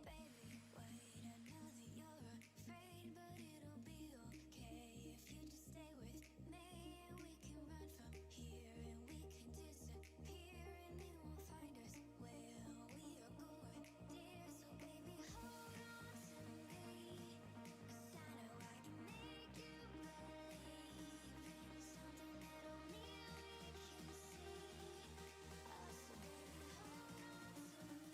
Baby, wait, I know that you're afraid, but it'll be okay if you just stay with me. And we can run from here, and we can disappear, and they won't find us where we are going, dear. So baby, hold on to me, 'cause I know I can make you believe in something that only we can see. Oh, so baby, hold on to me.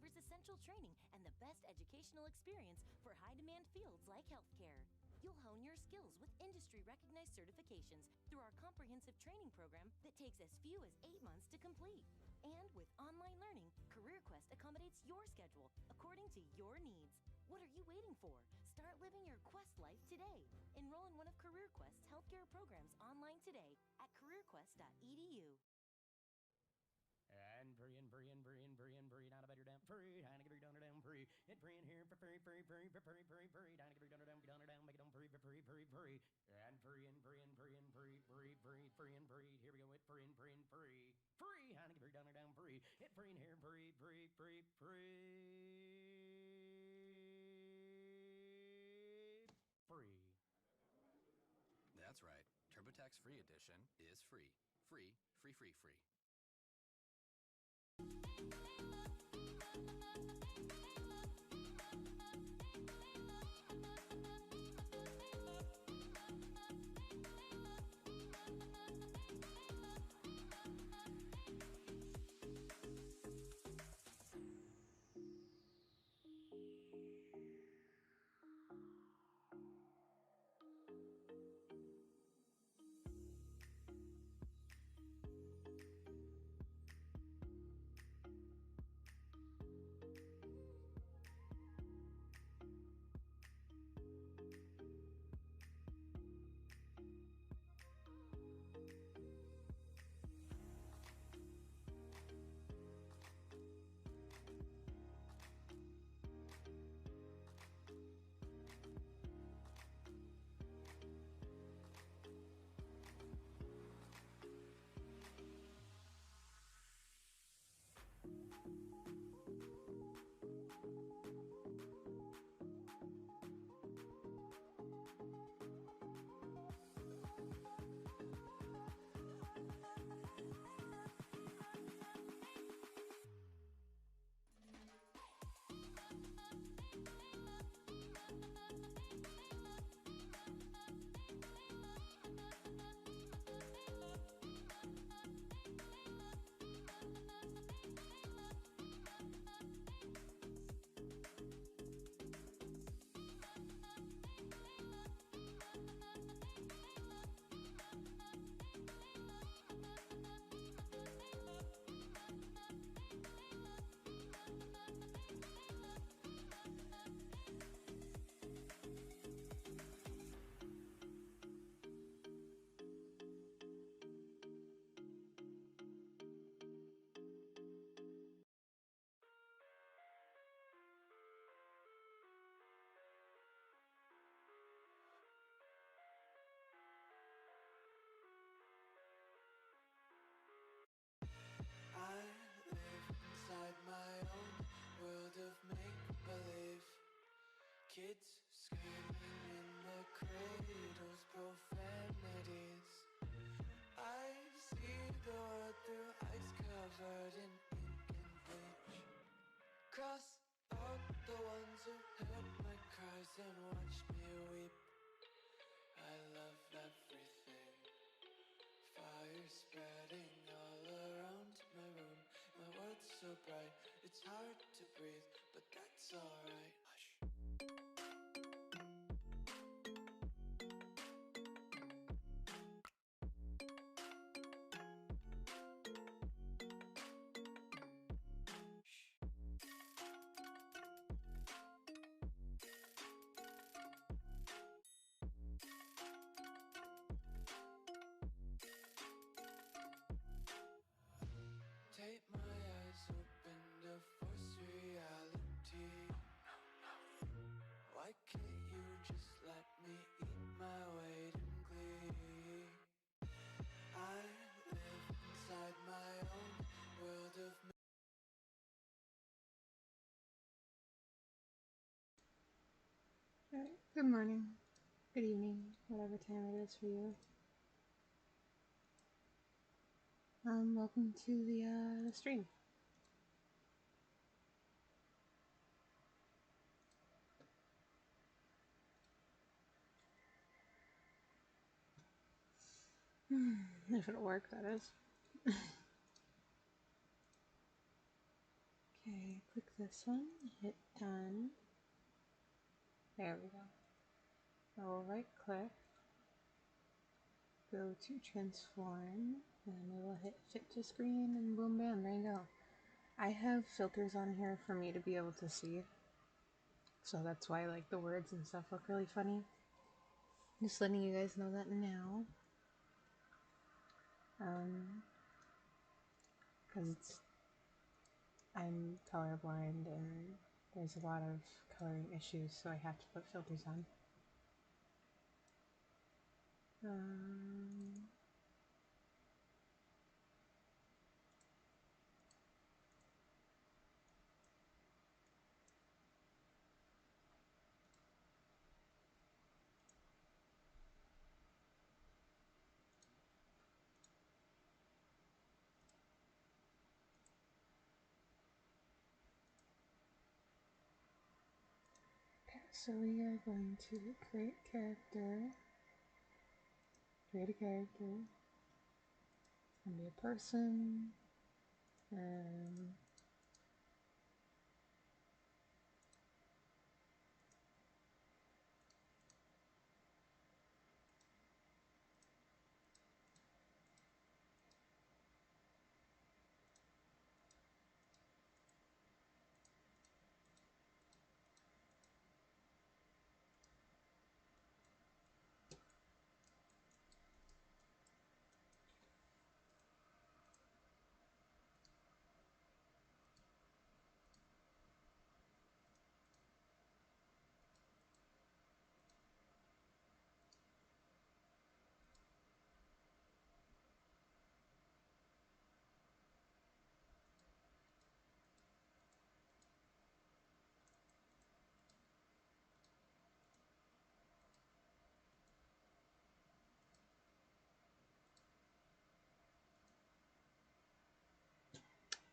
offers essential training and the best educational experience for high-demand fields like healthcare. You'll hone your skills with industry-recognized certifications through our comprehensive training program that takes as few as 8 months to complete. And with online learning, CareerQuest accommodates your schedule according to your needs. What are you waiting for? Start living your Quest life today. Enroll in one of CareerQuest's healthcare programs online today at careerquest.edu. And free and free and free and free and free, down a better down free, down a better down free, and free in here for free, free, free, free, free, free, free, down a better down, make it on free, for free, free, free, and free and free and free and free, free, free, free and free. Here we go, it free and free and free, free, down a better down free, it free in here, free, free, free, free, free. That's right. TurboTax Free Edition is free. Free, free, free, free. I live inside my own world of make-believe. Kids screaming in the cradles, profanities. I see the world through ice covered in ink and bleach. Cross out the ones who heard my cries and watched me weep. I love everything. Fire spreading all around my room. My world's so bright, it's hard to breathe, but that's alright. Hush. Take my eyes open to force reality. Why can't you just let me eat my weight in glee? I live inside my own world of Alright, good morning, good evening, whatever time it is for you. Welcome to the stream. If it'll work, that is. Okay, Click this one, hit done. There we go. I will right click, go to transform, and we will hit fit to screen, and boom bam, there you go. I have filters on here for me to be able to see, so that's why like the words and stuff look really funny. Just letting you guys know that now. Because I'm colorblind and there's a lot of coloring issues, so I have to put filters on. Okay, so we are going to create character, create a character, and be a person, and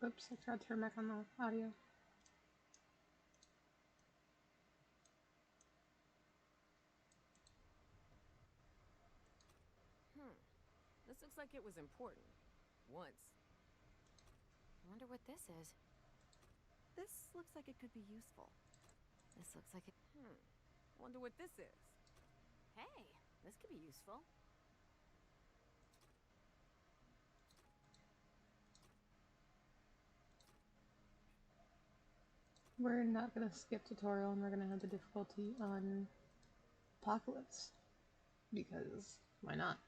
oops, I tried to turn back on the audio. This looks like it was important. Once. I wonder what this is. This looks like it could be useful. This looks like it... Wonder what this is. Hey, this could be useful. We're not going to skip tutorial, and we're going to have the difficulty on Apocalypse, because why not?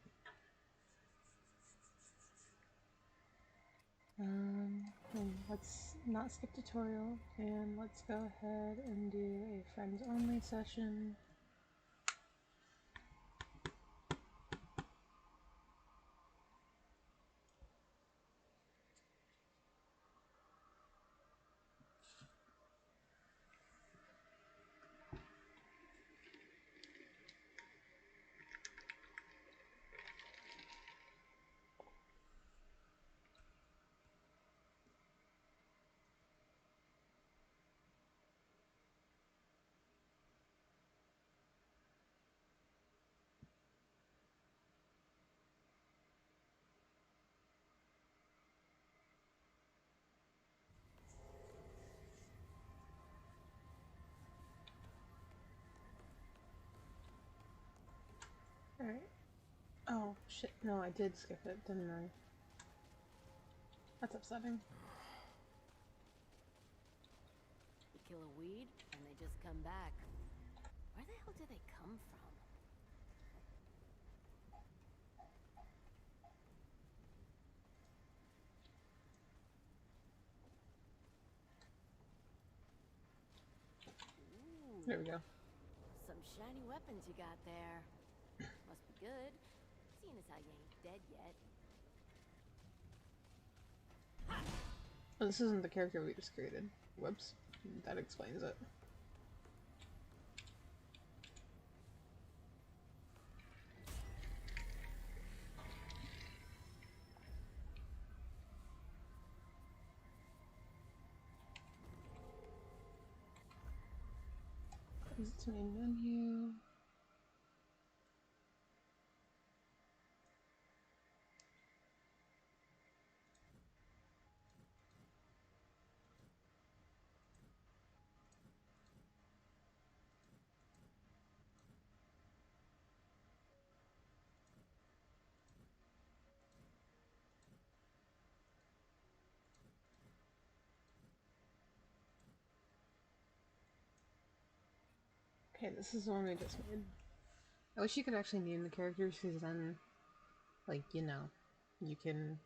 Let's not skip tutorial, and let's go ahead and do a friends only session. Alright. Oh, shit. No, I did skip it, didn't I? That's upsetting. You kill a weed, and they just come back. Where the hell do they come from? Ooh, There we go. some shiny weapons you got there. Must be good, seeing as how you ain't dead yet. Oh, this isn't the character we just created. Whoops. That explains it. It's main menu. Okay, this is the one we just made. I wish you could actually name the characters, because then, like, you know, you can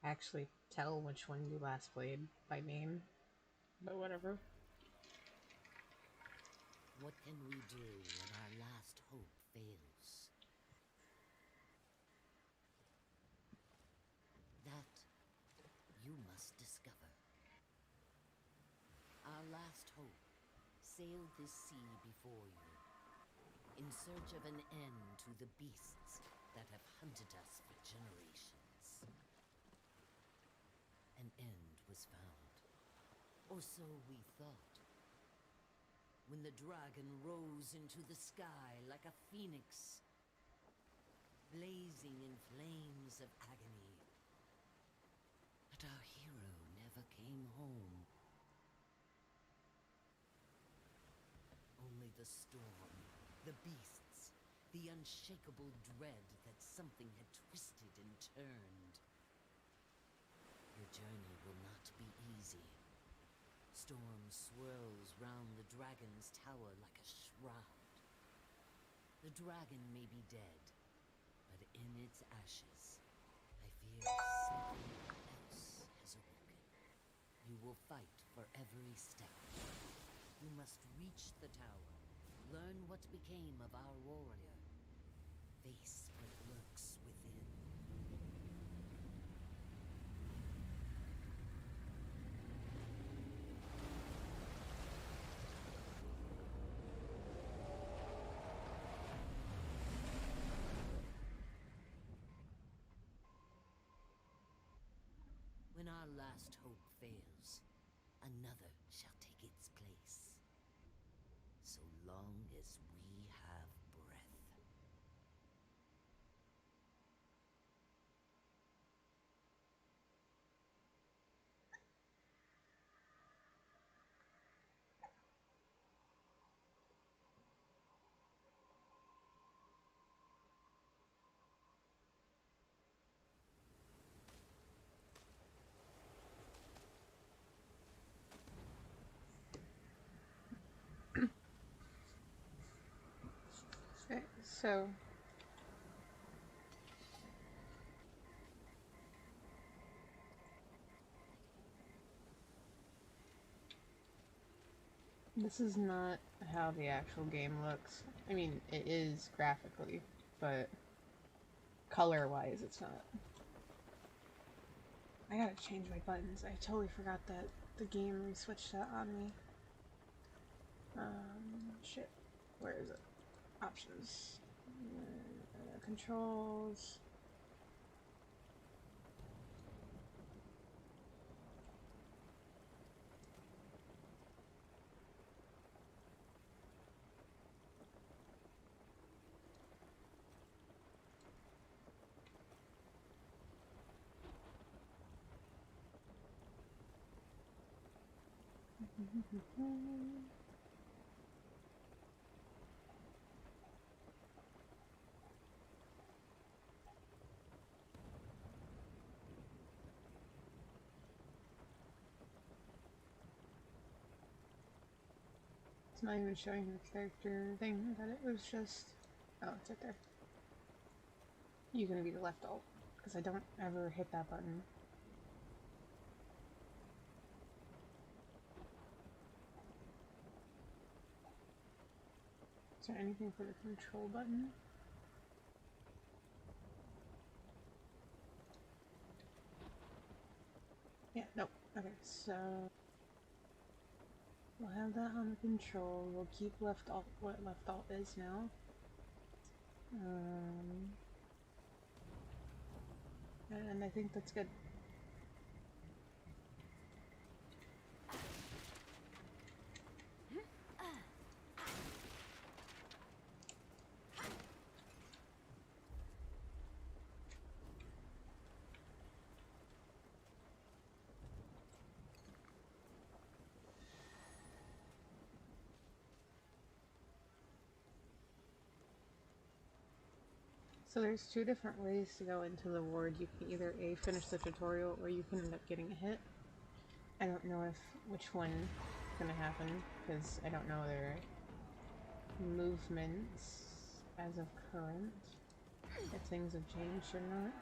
actually tell which one you last played by name. But whatever. What can we do when our last hope fails? That you must discover. Our last hope sailed this sea before you, in search of an end to the beasts that have hunted us for generations. An end was found, or so we thought. When the dragon rose into the sky like a phoenix, blazing in flames of agony. But our hero never came home. Only the storm, the beasts, the unshakable dread that something had twisted and turned. Your journey will not be easy. Storm swirls round the dragon's tower like a shroud. The dragon may be dead, but in its ashes, I fear something else has awoken. You will fight for every step. You must reach the tower, learn what became of our warrior, face what lurks within. When our last hope fails, another shall take its place. So long as we have breath. Okay, so this is not how the actual game looks. I mean, it is graphically, but color-wise, it's not. I gotta change my buttons. I totally forgot that the game switched that on me. Shit. Where is it? Options. Controls. It's not even showing the character thing, but it was just... Oh, it's right there. You can be the left alt, because I don't ever hit that button. Is there anything for the control button? Yeah, nope. Okay, so we'll have that on the control. We'll keep left alt what left alt is now. And I think that's good. So there's two different ways to go into the ward. You can either A, finish the tutorial, or you can end up getting a hit. I don't know which one is gonna happen, because I don't know movements as of current, if things have changed or not.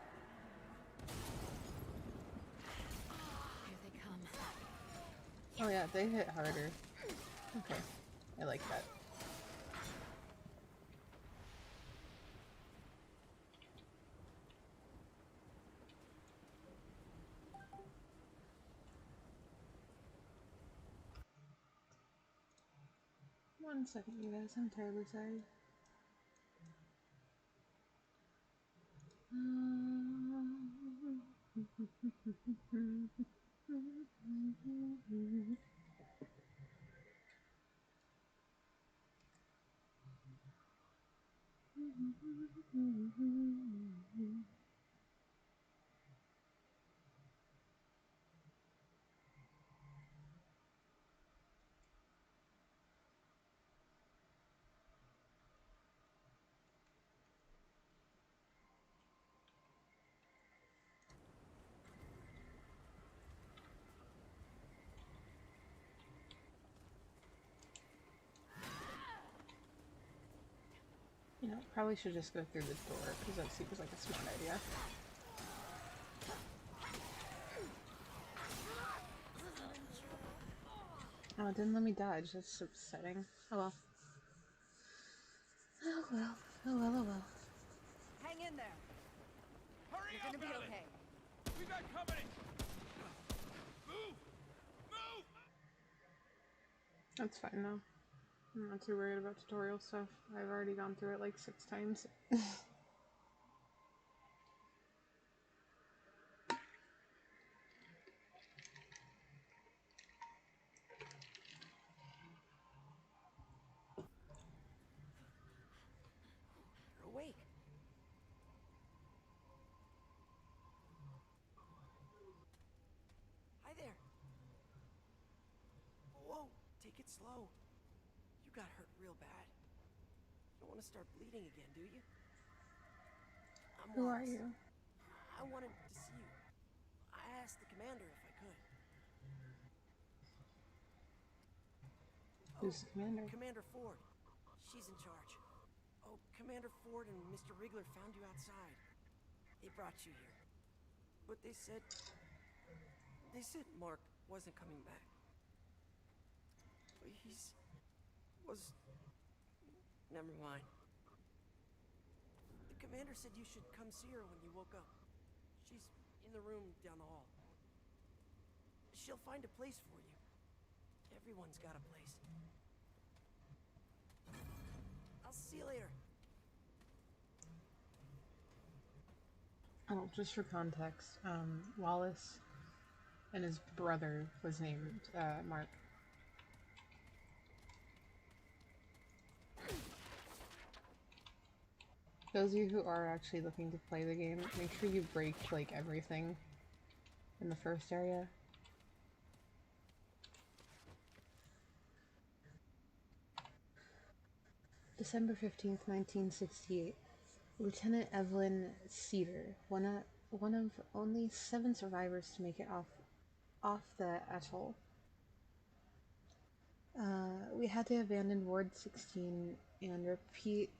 Here they come. Oh yeah, they hit harder. Okay, I like that. One second, you guys. I'm terribly sorry. You know, probably should just go through the door, because that seems like a smart idea. Oh, it didn't let me dodge. That's upsetting. Oh well. Oh well. Oh well, oh well. Hang in there. Hurry You're up, gonna be Ellen! okay. We got company! Move! Move! That's fine though. I'm not too worried about tutorial stuff. I've already gone through it like 6 times. You're awake. Hi there. Whoa, take it slow. You got hurt real bad. You don't want to start bleeding again, do you? I'm Who are Wallace. you? I wanted to see you. I asked the commander if I could. Who's the commander? Commander Ford. She's in charge. Oh, Commander Ford and Mr. Wriggler found you outside. They brought you here. But they said Mark wasn't coming back. But never mind. The commander said you should come see her when you woke up. She's in the room down the hall. She'll find a place for you. Everyone's got a place. I'll see you later. Oh, just for context, Wallace and his brother was named Mark. Those of you who are actually looking to play the game, make sure you break like everything in the first area. December 15th, 1968. Lieutenant Evelyn Cedar, one of only 7 survivors to make it off the atoll. We had to abandon Ward 16 and retreat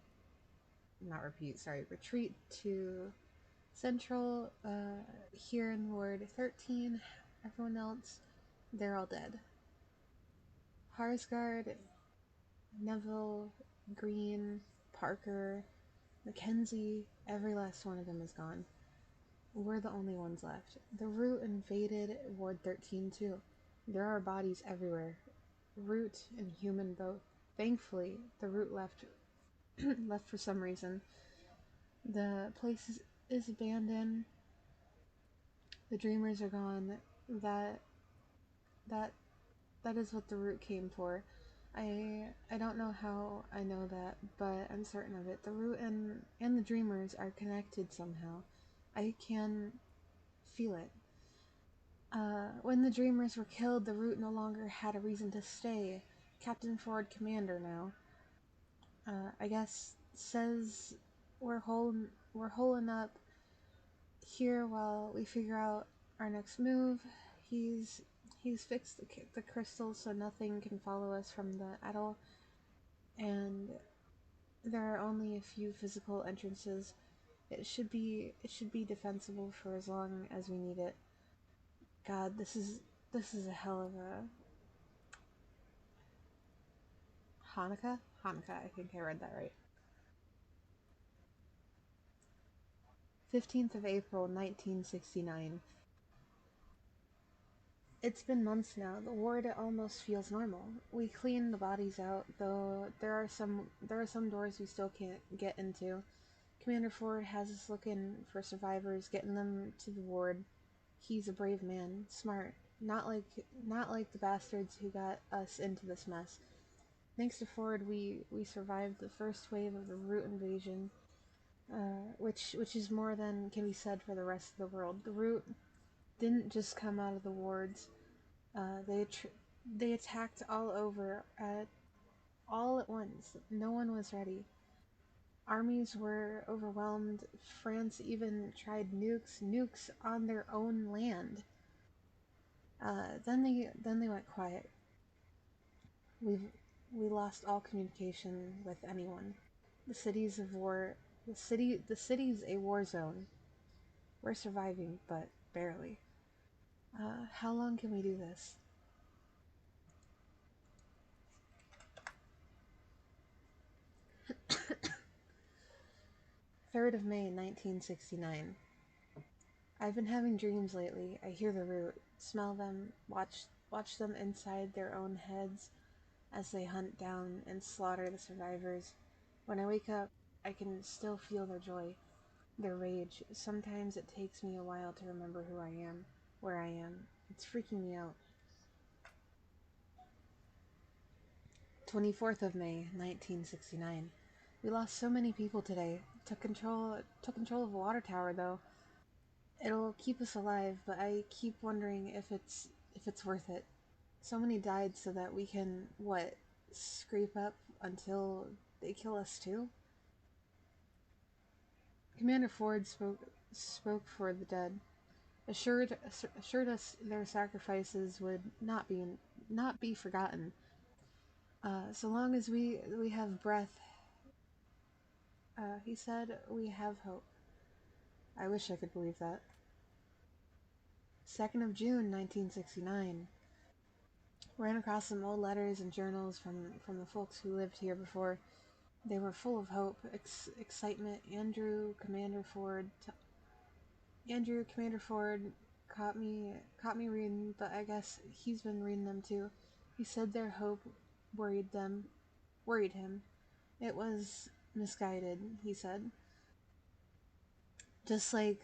to Central, here in Ward 13. Everyone else, they're all dead. Harsgard, Neville, Green, Parker, Mackenzie, every last one of them is gone. We're the only ones left. The Root invaded Ward 13 too. There are bodies everywhere. Root and human both. Thankfully, the Root left for some reason. The place is abandoned. The Dreamers are gone. That is what the Root came for. I don't know how I know that, but I'm certain of it. The Root and the Dreamers are connected somehow. I can feel it. When the Dreamers were killed, the Root no longer had a reason to stay. Captain Ford Commander now. I guess says we're holding up here while we figure out our next move. He's fixed the crystals so nothing can follow us from the atoll, and there are only a few physical entrances. It should be defensible for as long as we need it. God, this is a hell of a Hanukkah? Hanukkah, I think I read that right. 15th of April, 1969. It's been months now. The ward almost feels normal. We clean the bodies out, though there are some doors we still can't get into. Commander Ford has us looking for survivors, getting them to the ward. He's a brave man, smart, not like the bastards who got us into this mess. Thanks to Ford, we survived the first wave of the Root invasion, which is more than can be said for the rest of the world. The Root didn't just come out of the wards. They attacked all at once. No one was ready. Armies were overwhelmed. France even tried nukes on their own land. Then they went quiet. We lost all communication with anyone. The city's of war. The city's a war zone. We're surviving, but barely. How long can we do this? 3rd of May, 1969. I've been having dreams lately. I hear the Root, smell them, watch them inside their own heads as they hunt down and slaughter the survivors. When I wake up, I can still feel their joy, their rage. Sometimes it takes me a while to remember who I am, where I am. It's freaking me out. 24th of May, 1969. We lost so many people today. Took control of a water tower though. It'll keep us alive, but I keep wondering if it's worth it. So many died so that we can what? Scrape up until they kill us too? Commander Ford spoke for the dead, assured us their sacrifices would not be forgotten. So long as we have breath, he said, we have hope. I wish I could believe that. 2nd of June, 1969. Ran across some old letters and journals from the folks who lived here before. They were full of hope, excitement. Andrew Commander Ford caught me reading, but I guess he's been reading them too. He said their hope worried him. It was misguided, he said. Just like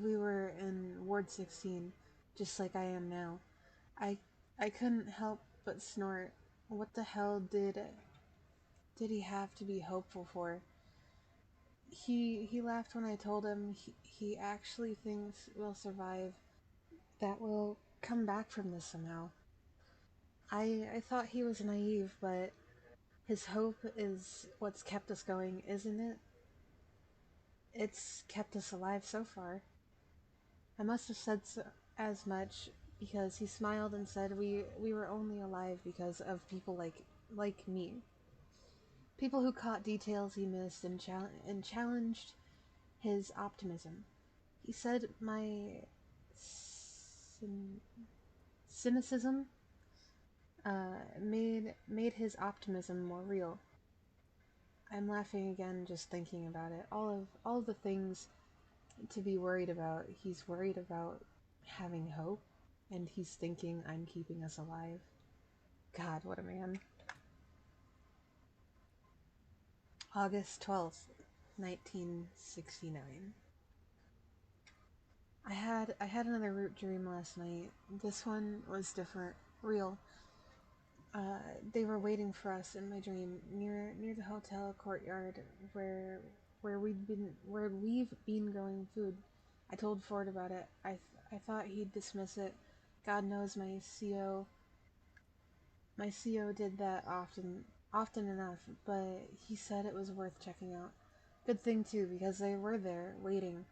we were in Ward 16, just like I am now. I I couldn't help but snort. What the hell did he have to be hopeful for? He laughed when I told him he actually thinks we'll survive, that we'll come back from this somehow. I thought he was naive, but his hope is what's kept us going, isn't it? It's kept us alive so far. I must have said as much because he smiled and said we were only alive because of people like me. People who caught details he missed and challenged his optimism. He said my cyn- cynicism made his optimism more real. I'm laughing again just thinking about it. All of the things to be worried about. He's worried about having hope, and he's thinking I'm keeping us alive. God, what a man. August 12th, 1969. I had another root dream last night. This one was different, real. They were waiting for us in my dream near the hotel courtyard where we've been growing food. I told Ford about it. I thought he'd dismiss it. God knows my CO did that often enough, but he said it was worth checking out. Good thing too, because they were there waiting.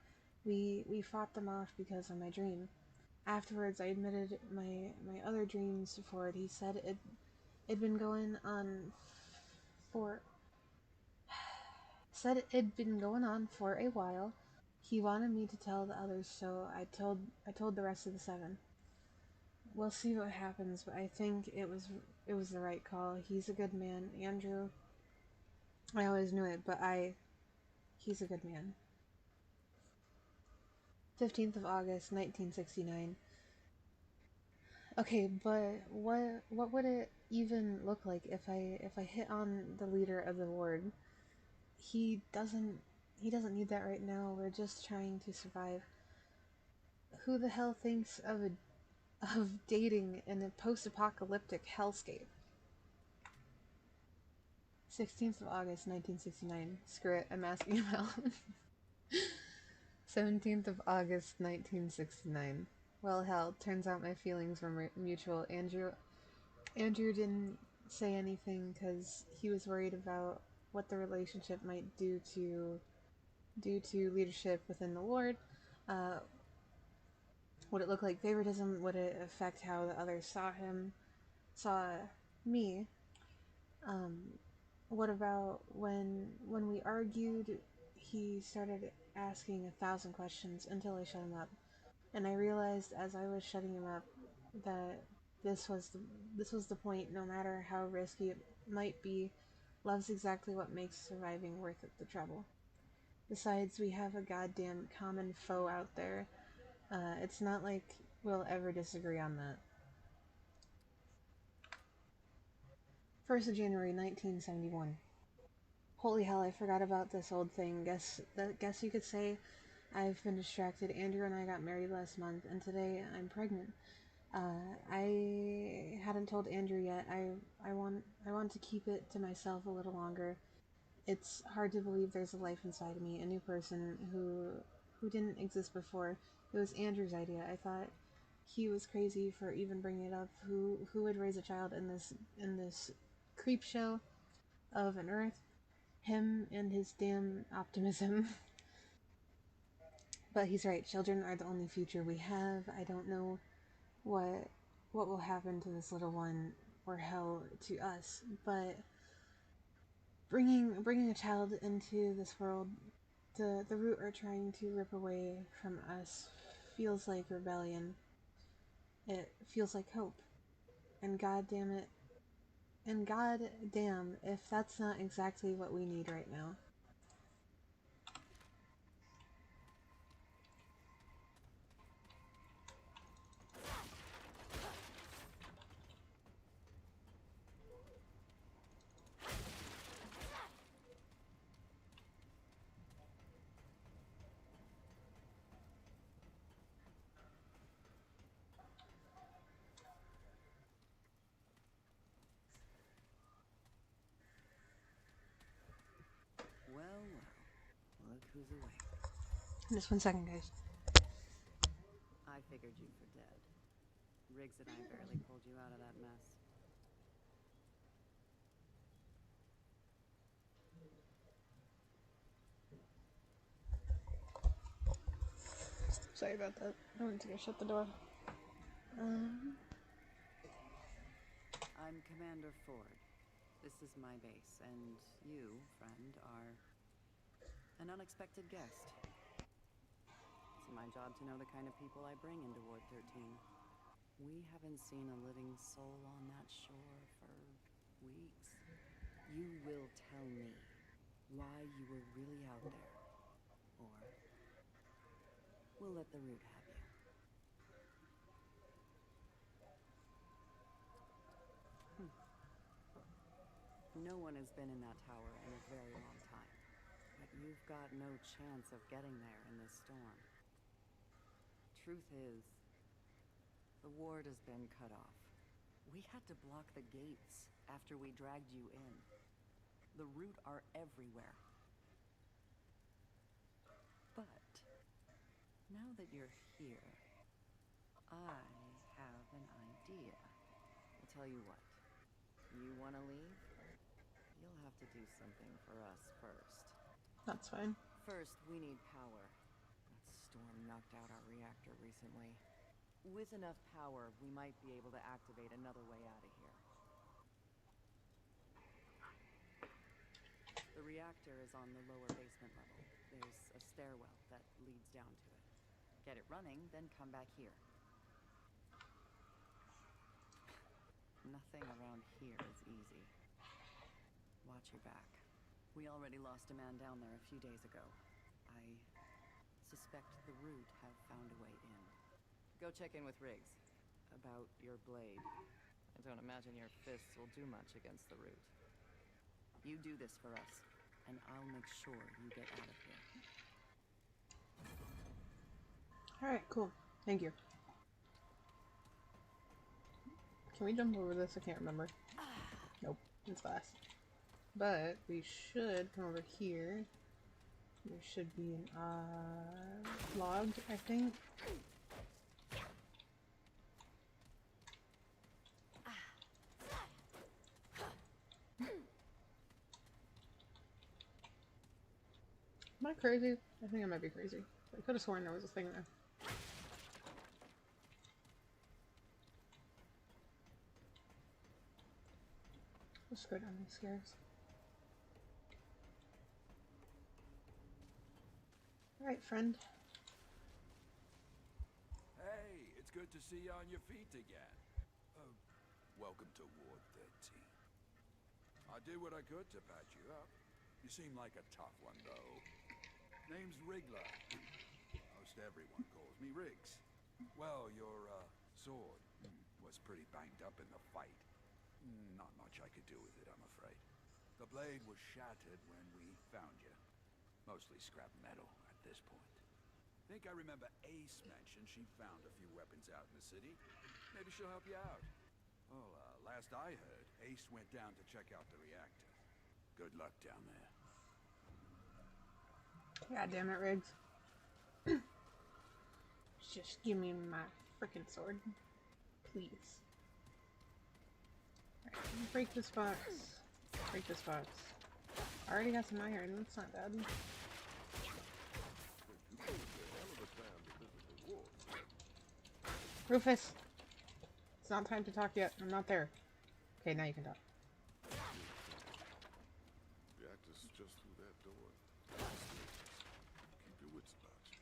We fought them off because of my dream. Afterwards, I admitted my other dreams to Ford. He said it'd been going on for said it'd been going on for a while. He wanted me to tell the others, so I told the rest of the 7. We'll see what happens, but I think it was the right call. He's a good man, Andrew. I always knew it, but he's a good man. 15th of August, 1969. Okay, but what would it even look like if I hit on the leader of the ward? He doesn't need that right now. We're just trying to survive. Who the hell thinks of dating in a post-apocalyptic hellscape? 16th of August, 1969. Screw it, I'm asking him out. 17th of August, 1969. Well, hell, turns out my feelings were mutual. Andrew didn't say anything because he was worried about what the relationship might do to leadership within the ward. Would it look like favoritism? Would it affect how the others saw me? What about when we argued? He started asking 1,000 questions until I shut him up, and I realized as I was shutting him up that this was the point. No matter how risky it might be, love's exactly what makes surviving worth the trouble. Besides, we have a goddamn common foe out there. It's not like we'll ever disagree on that. 1st of January, 1971. Holy hell, I forgot about this old thing. Guess you could say I've been distracted. Andrew and I got married last month, and today I'm pregnant. I hadn't told Andrew yet. I want to keep it to myself a little longer. It's hard to believe there's a life inside of me, a new person who didn't exist before. It was Andrew's idea. I thought he was crazy for even bringing it up. Who would raise a child in this creep show of an Earth? Him and his damn optimism. But he's right. Children are the only future we have. I don't know what will happen to this little one, or hell to us, but bringing a child into this world, the root are trying to rip away from us, feels like rebellion. It feels like hope. And god damn it, and god damn if that's not exactly what we need right now. Well, look who's awake. Just 1 second, guys. I figured you for dead. Riggs and I barely pulled you out of that mess. Sorry about that. I went to go shut the door. I'm Commander Ford. This is my base, and you, friend, are an unexpected guest. It's my job to know the kind of people I bring into Ward 13. We haven't seen a living soul on that shore for weeks. You will tell me why you were really out there, or we'll let the root have you. No one has been in that tower in a very long time, but you've got no chance of getting there in this storm. Truth is, the ward has been cut off. We had to block the gates after we dragged you in. The root are everywhere. But now that you're here, I have an idea. I'll tell you what. You want to leave? You'll have to do something for us first. That's fine. First, we need power. That storm knocked out our reactor recently. With enough power, we might be able to activate another way out of here. reactor is on the lower basement level. There's a stairwell that leads down to it. Get it running, then come back here. Nothing around here is easy. Watch your back. We already lost a man down there a few days ago. I suspect the Root have found a way in. Go check in with Riggs about your blade. I don't imagine your fists will do much against the Root. You do this for us, and I'll make sure you get out of here. Alright, cool. Thank you. Can we jump over this? I can't remember. Nope, it's glass. But we should come over here. There should be an log, I think. Am I crazy? I think I might be crazy. I could have sworn there was a thing there. Let's go down these stairs. Alright, friend. Hey, it's good to see you on your feet again. Welcome to Ward 13. I did what I could to patch you up. You seem like a tough one, though. Name's Wriggler. Most everyone calls me Riggs. Well, your, sword was pretty banged up in the fight. Not much I could do with it, I'm afraid. The blade was shattered when we found you. Mostly scrap metal at this point. Think I remember Ace mentioned she found a few weapons out in the city. Maybe she'll help you out. Well, last I heard, Ace went down to check out the reactor. Good luck down there. God damn it, Riggs. Just give me my freaking sword. Please. Alright, break this box. Break this box. I already got some iron, that's not bad. Rufus! It's not time to talk yet. I'm not there. Okay, now you can talk. Reactor's just through that door. Keep your wits about you.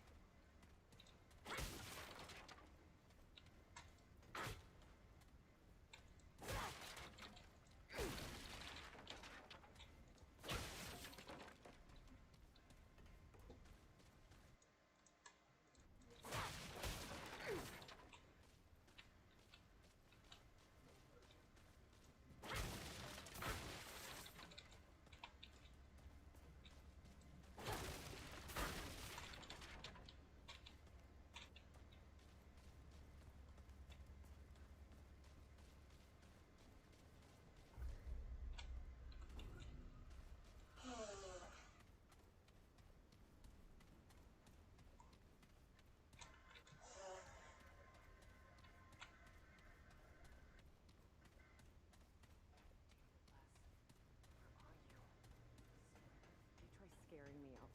Scaring me out.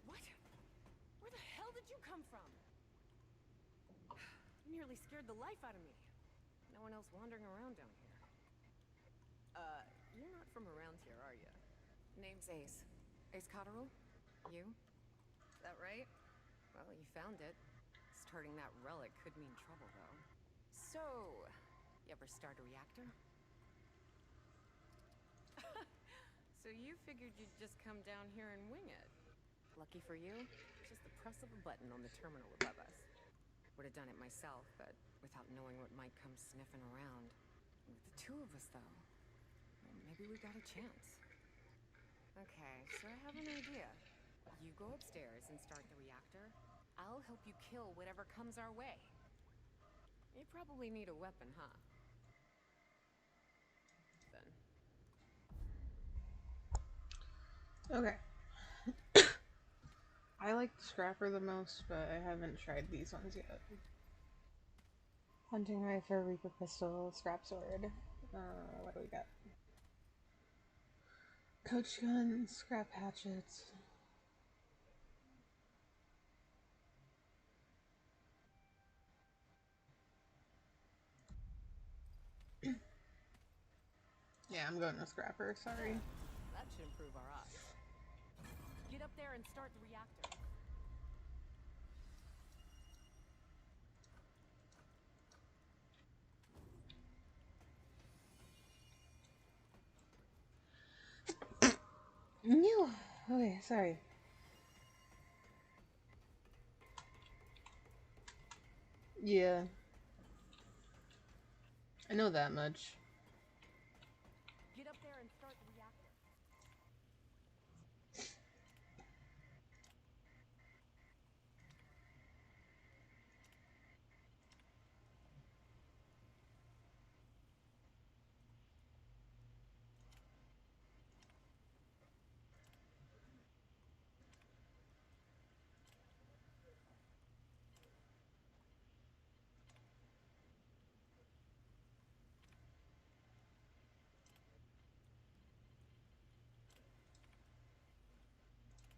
What? Where the hell did you come from? You nearly scared the life out of me. No one else wandering around down here. You're not from around here, are you? Name's Ace. Ace Cotterill? You? Is that right? Well, you found it. Starting that relic could mean trouble, though. So, you ever start a reactor? So you figured you'd just come down here and wing it. Lucky for you, just the press of a button on the terminal above us. Would have done it myself, but without knowing what might come sniffing around. With the two of us, though, maybe we got a chance. Okay, so I have an idea. You go upstairs and start the reactor. I'll help you kill whatever comes our way. You probably need a weapon, huh? Then. Okay. I like the Scrapper the most, but I haven't tried these ones yet. Hunting rifle, Reaper pistol, scrap sword. What do we got? Coach gun, scrap hatchets. Yeah, I'm going with Scrapper, sorry. That should improve our odds. Get up there and start the reactor. No. Okay, sorry. Yeah. I know that much. Get up there and start the reactor.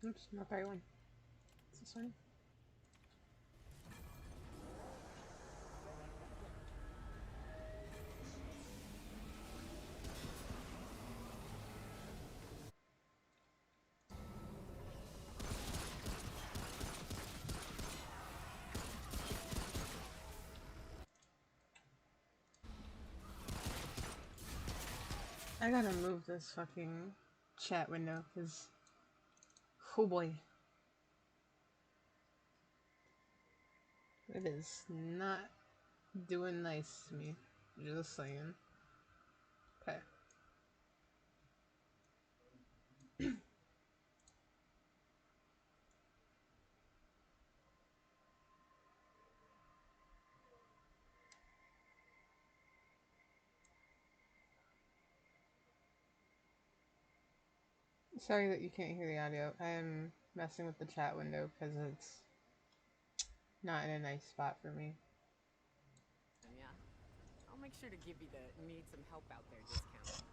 Oops, not the right one. Is this one? I gotta move this fucking chat window, because... Oh boy. It is not doing nice to me. Just saying. Okay. Sorry that you can't hear the audio. I am messing with the chat window because it's not in a nice spot for me. Yeah. I'll make sure to give you the need some help out there discount.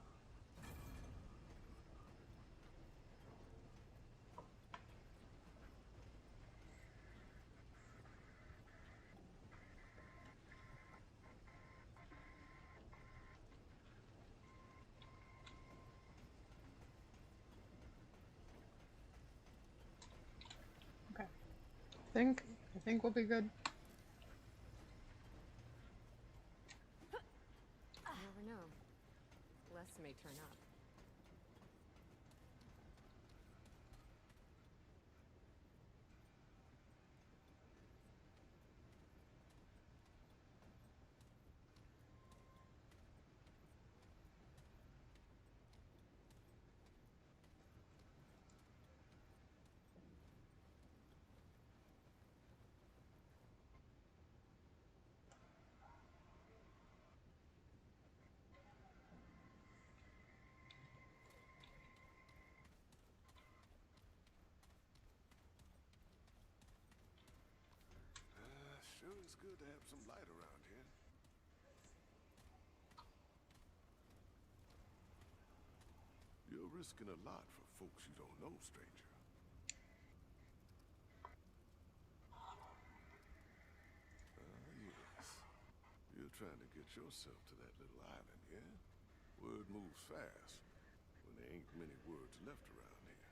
Okay. I think we'll be good. You never know. Less may turn up. Sure is good to have some light around here. You're risking a lot for folks you don't know, stranger. Yes. You're trying to get yourself to that little island, yeah? Word moves fast when there ain't many words left around here.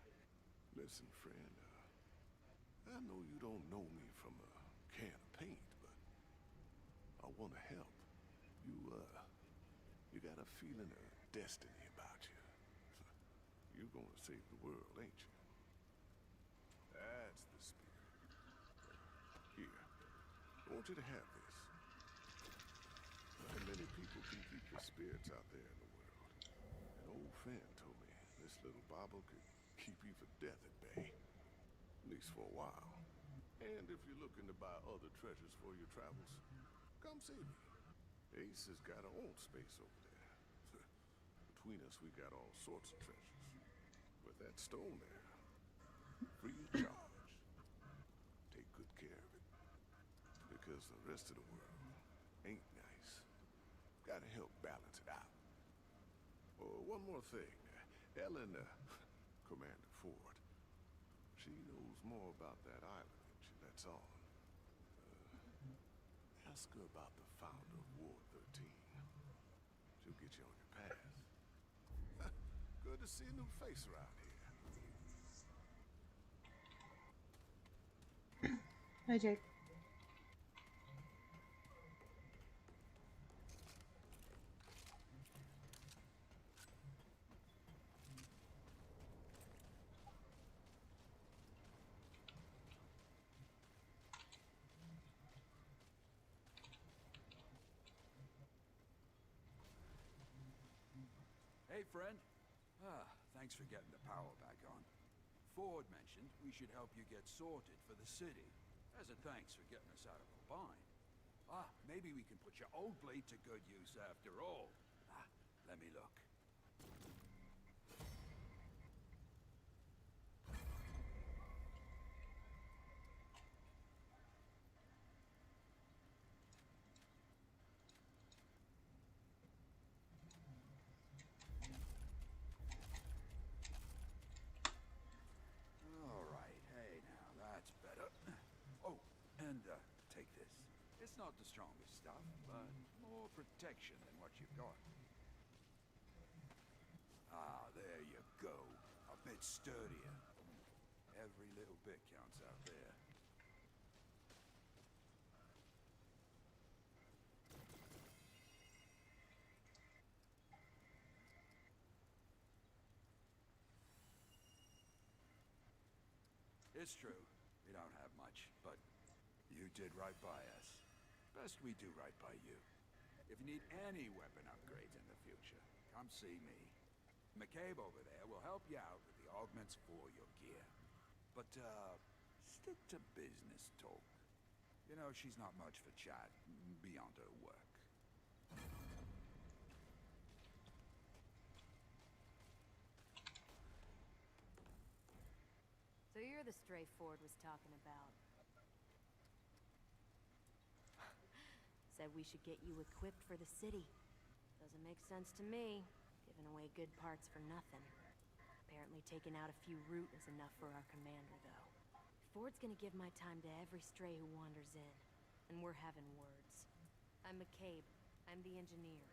Listen, friend, I know you don't know me from a can of paint, but I want to help. You got a feeling of destiny about you. You're gonna save the world, ain't you? That's the spirit. Here, I want you to have this. Not many people can keep the spirits out there in the world. An old friend told me this little bauble could keep even death at bay. At least for a while. And if you're looking to buy other treasures for your travels, come see me. Ace has got her own space over there. Between us, we got all sorts of treasures. But that stone there, free of charge. Take good care of it. Because the rest of the world ain't nice. Gotta help balance it out. Oh, one more thing. Ellen, Commander Ford, she knows more about that island than she lets on. Ask her about the founder of Ward 13. She'll get you on your path. Good to see a new face around here. Hi, Jake. Hey, friend. Thanks for getting the power back on. Ford mentioned we should help you get sorted for the city, as a thanks for getting us out of a bind. Maybe we can put your old blade to good use after all. Let me look. All right, hey, now that's better. Oh, and take this. It's not the strongest stuff, but more protection than what you've got. There you go. A bit sturdier. Every little bit counts out there. It's true. We don't have much, but you did right by us. Best we do right by you. If you need any weapon upgrades in the future, come see me. McCabe over there will help you out with the augments for your gear. But, stick to business talk. You know, she's not much for chat beyond her work. So you're the stray Ford was talking about. Said we should get you equipped for the city. Doesn't make sense to me, giving away good parts for nothing. Apparently taking out a few root is enough for our commander, though. Ford's gonna give my time to every stray who wanders in, and we're having words. I'm McCabe. I'm the engineer.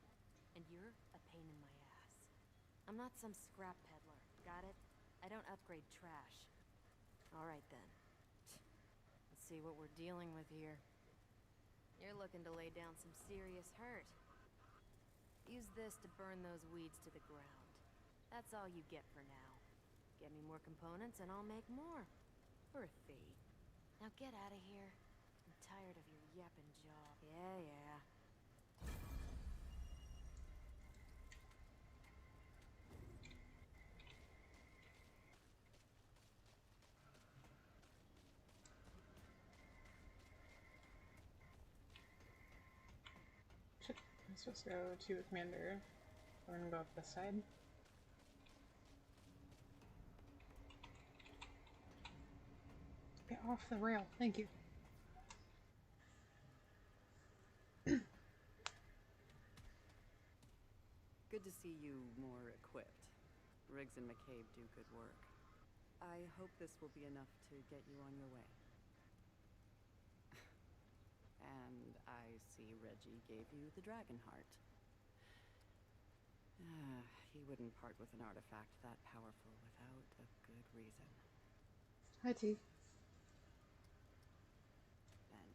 And you're a pain in my ass. I'm not some scrap peddler, got it? I don't upgrade trash. Alright then. Let's see what we're dealing with here. You're looking to lay down some serious hurt. Use this to burn those weeds to the ground. That's all you get for now. Get me more components and I'll make more. For a fee. Now get out of here. I'm tired of your yapping jaw. Yeah. I'm supposed to go to the commander. I'm gonna go up this side. Get off the rail, thank you. Good to see you more equipped. Riggs and McCabe do good work. I hope this will be enough to get you on your way. And I see Reggie gave you the dragon heart. He wouldn't part with an artifact that powerful without a good reason. Hi, T. Ben.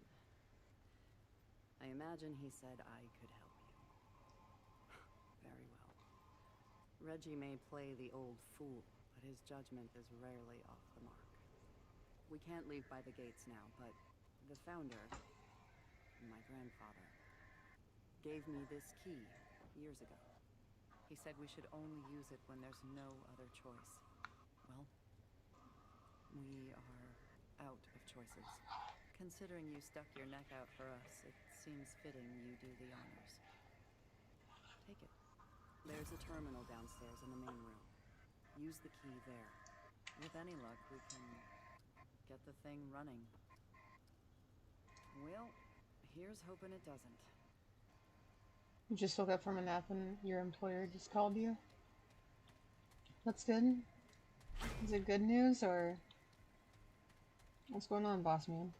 I imagine he said I could help you. Very well. Reggie may play the old fool, but his judgment is rarely off the mark. We can't leave by the gates now, but the founder, my grandfather, gave me this key years ago. He said we should only use it when there's no other choice. Well, we are out of choices. Considering you stuck your neck out for us, it seems fitting you do the honors. Take it. There's a terminal downstairs in the main room. Use the key there. With any luck, we can get the thing running. Well, here's hoping it doesn't. You just woke up from a nap and your employer just called you? That's good. Is it good news or what's going on, boss man?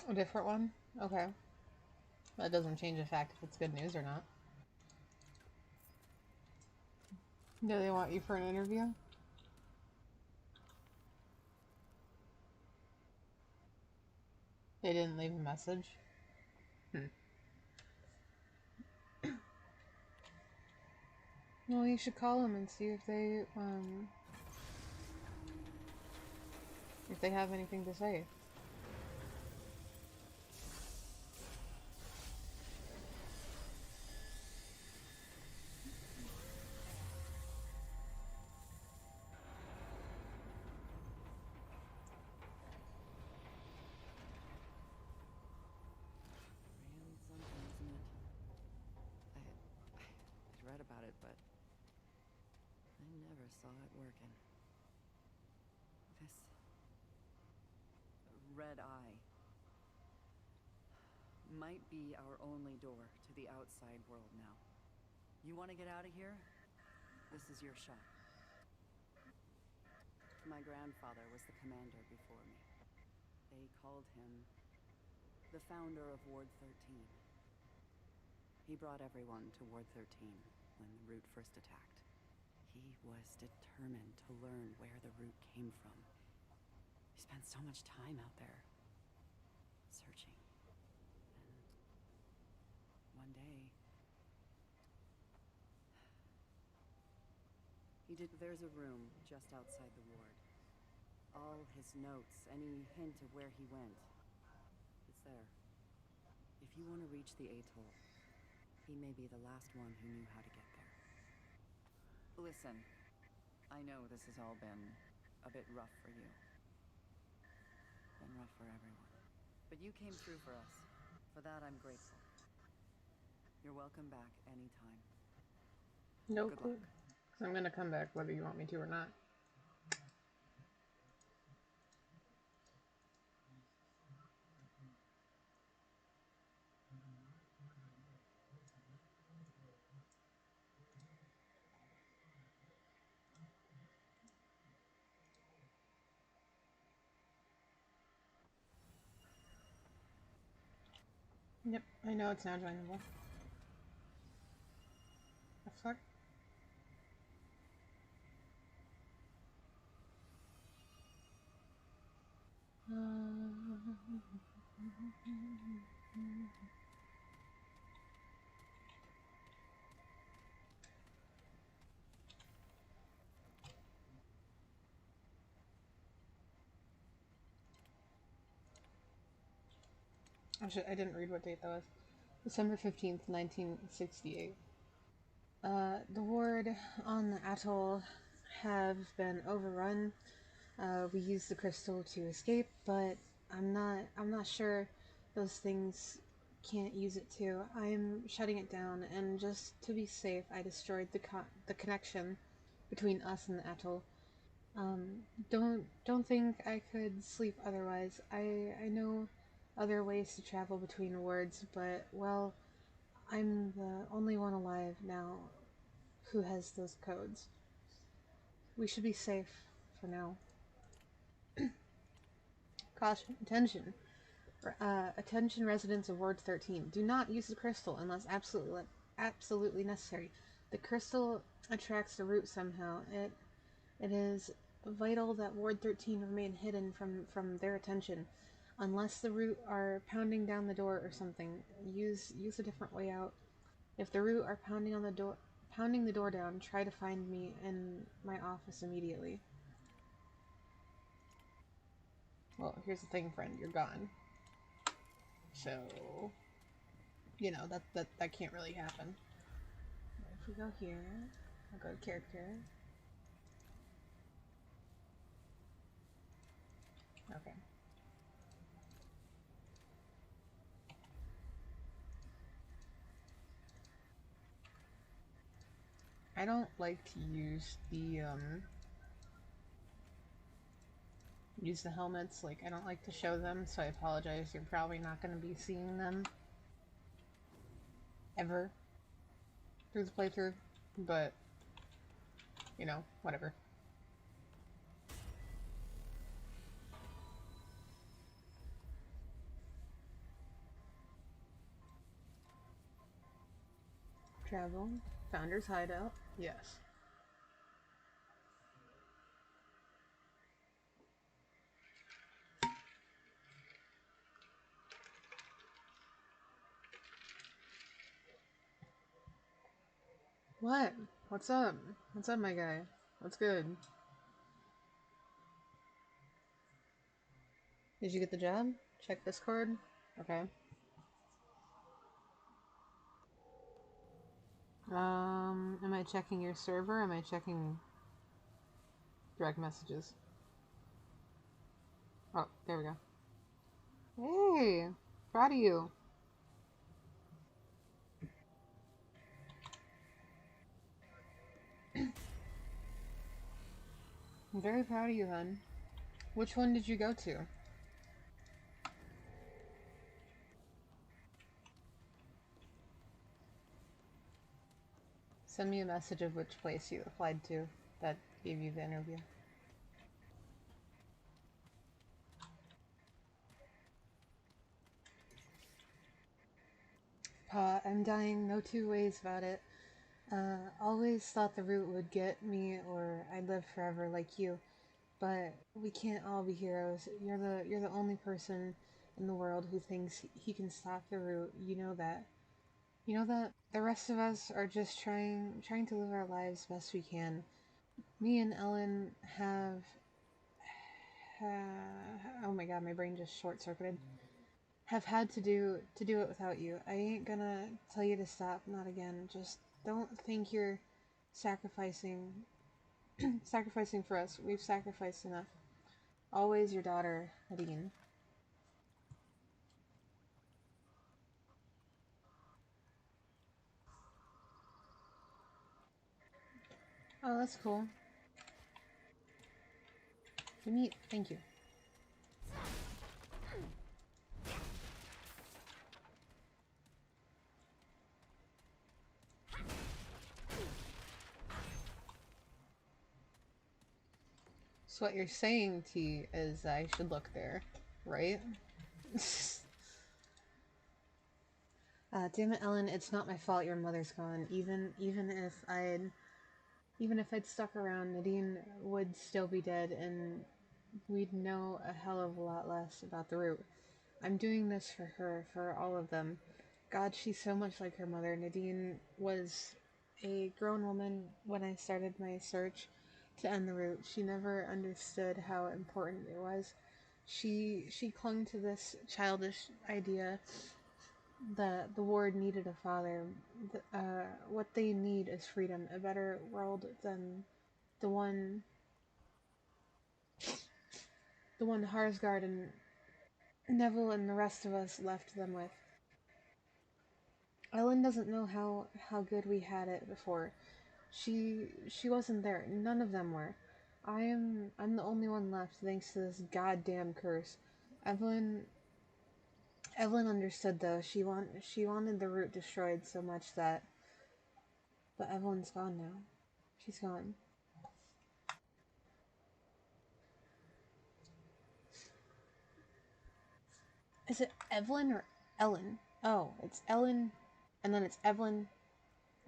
A different one? Okay. That doesn't change the fact if it's good news or not. Do they want you for an interview? They didn't leave a message? Well, you should call them and see if they have anything to say. I'd read about it, but I never saw it working. This red eye might be our only door to the outside world now. You want to get out of here? This is your shot. My grandfather was the commander before me. They called him the founder of Ward 13. He brought everyone to Ward 13 when the Root first attacked. He was determined to learn where the Root came from. He spent so much time out there, searching. And one day, there's a room just outside the ward. All his notes, any hint of where he went, it's there. If you want to reach the atoll, he may be the last one who knew how to get there. Listen, I know this has all been a bit rough for you. Been rough for everyone. But you came through for us. For that, I'm grateful. You're welcome back anytime. No clue. I'm gonna come back whether you want me to or not. Yep, I know it's now joinable. The fuck? I didn't read what date that was. December 15th, 1968. The ward on the atoll have been overrun. We used the crystal to escape, but I'm not sure those things can't use it too. I'm shutting it down, and just to be safe, I destroyed the connection between us and the atoll. Don't think I could sleep otherwise. I know other ways to travel between wards, but well, I'm the only one alive now who has those codes. We should be safe for now. Caution, attention. Attention residents of Ward 13. Do not use the crystal unless absolutely necessary. The crystal attracts the Root somehow. It is vital that Ward 13 remain hidden from their attention. Unless the Root are pounding down the door or something, use a different way out. If the Root are pounding the door down, try to find me in my office immediately. Well, here's the thing, friend, you're gone. So, you know, that can't really happen. If we go here, I'll go to character. Okay. I don't like to use the helmets, like, I don't like to show them, so I apologize. You're probably not going to be seeing them ever through the playthrough, but, you know, whatever. Travel. Founder's hideout. Yes. What? What's up? What's up, my guy? What's good? Did you get the job? Check Discord? Okay. Am I checking your server? Am I checking direct messages? Oh, there we go. Hey! Proud of you. I'm very proud of you, hun. Which one did you go to? Send me a message of which place you applied to that gave you the interview. Pa, I'm dying, no two ways about it. Always thought the route would get me or I'd live forever like you. But we can't all be heroes. You're the only person in the world who thinks he can stop the route. You know that. You know that the rest of us are just trying to live our lives best we can. Me and Ellen have oh my god, my brain just short circuited. Have had to do it without you. I ain't gonna tell you to stop, not again. Just don't think you're sacrificing sacrificing for us. We've sacrificed enough. Always your daughter, Nadine. Oh, that's cool. Neat, thank you. So what you're saying, T, is I should look there, right? Damn it, Ellen, it's not my fault your mother's gone. Even if I'd stuck around, Nadine would still be dead, and we'd know a hell of a lot less about the route. I'm doing this for her, for all of them. God, she's so much like her mother. Nadine was a grown woman when I started my search to end the route. She never understood how important it was. She clung to this childish idea that the ward needed a father. What they need is freedom, a better world than the one Harsgard and Neville and the rest of us left them with. Ellen doesn't know how good we had it before. She wasn't there. None of them were. I'm the only one left thanks to this goddamn curse. Evelyn understood though. She wanted the route destroyed so much that, but Evelyn's gone now. She's gone. Is it Evelyn or Ellen? Oh, it's Ellen and then it's Evelyn.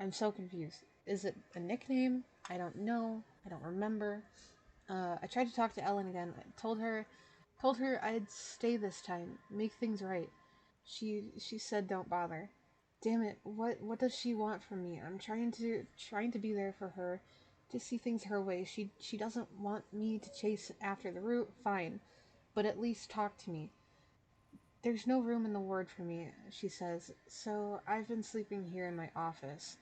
I'm so confused. Is it a nickname? I don't know. I don't remember. I tried to talk to Ellen again. I told her I'd stay this time, make things right. She said don't bother. Damn it! What does she want from me? I'm trying to be there for her, to see things her way. She doesn't want me to chase after the route. Fine, but at least talk to me. There's no room in the ward for me, she says. So I've been sleeping here in my office.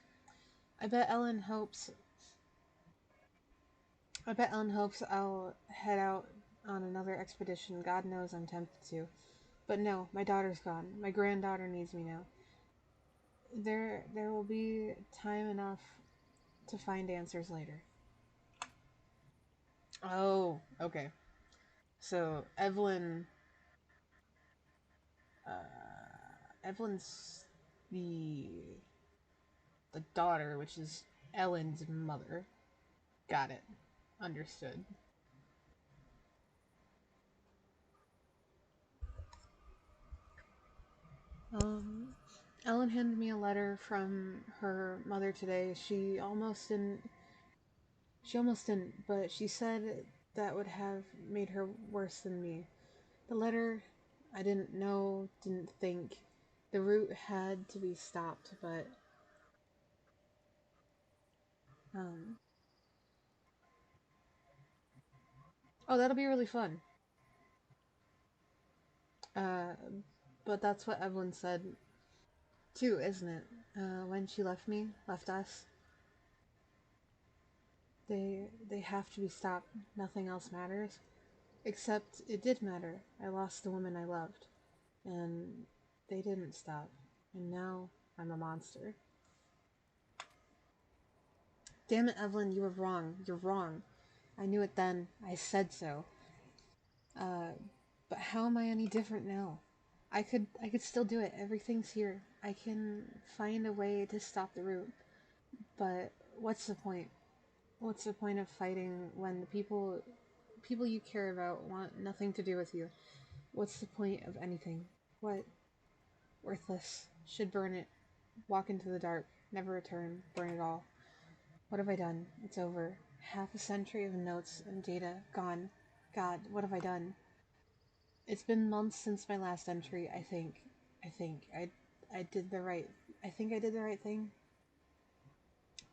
I bet Ellen hopes I'll head out on another expedition. God knows I'm tempted to. But no, my daughter's gone. My granddaughter needs me now. There will be time enough to find answers later. Oh, okay. So Evelyn's the daughter, which is Ellen's mother. Got it. Understood. Um, Ellen handed me a letter from her mother today. She almost didn't. But she said that would have made her worse than me. The letter, I didn't know, didn't think. The route had to be stopped, but oh, that'll be really fun. Uh, but that's what Evelyn said too, isn't it? When she left us, they have to be stopped. Nothing else matters. Except it did matter. I lost the woman I loved. And they didn't stop. And now I'm a monster. Damn it, Evelyn, you were wrong. You're wrong. I knew it then. I said so. But how am I any different now? I could still do it. Everything's here. I can find a way to stop the route. But what's the point? What's the point of fighting when the people you care about want nothing to do with you? What's the point of anything? What? Worthless. Should burn it. Walk into the dark. Never return. Burn it all. What have I done? It's over. Half a century of notes and data gone. God, what have I done? It's been months since my last entry, I think. I did the right... I think I did the right thing.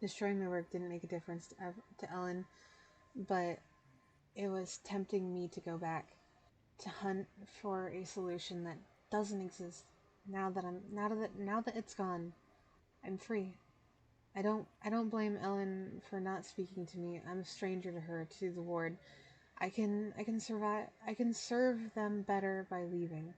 Destroying my work didn't make a difference to Ellen, but it was tempting me to go back, to hunt for a solution that doesn't exist. Now that it's gone, I'm free. I don't blame Ellen for not speaking to me. I'm a stranger to her, to the ward. I can survive. I can serve them better by leaving.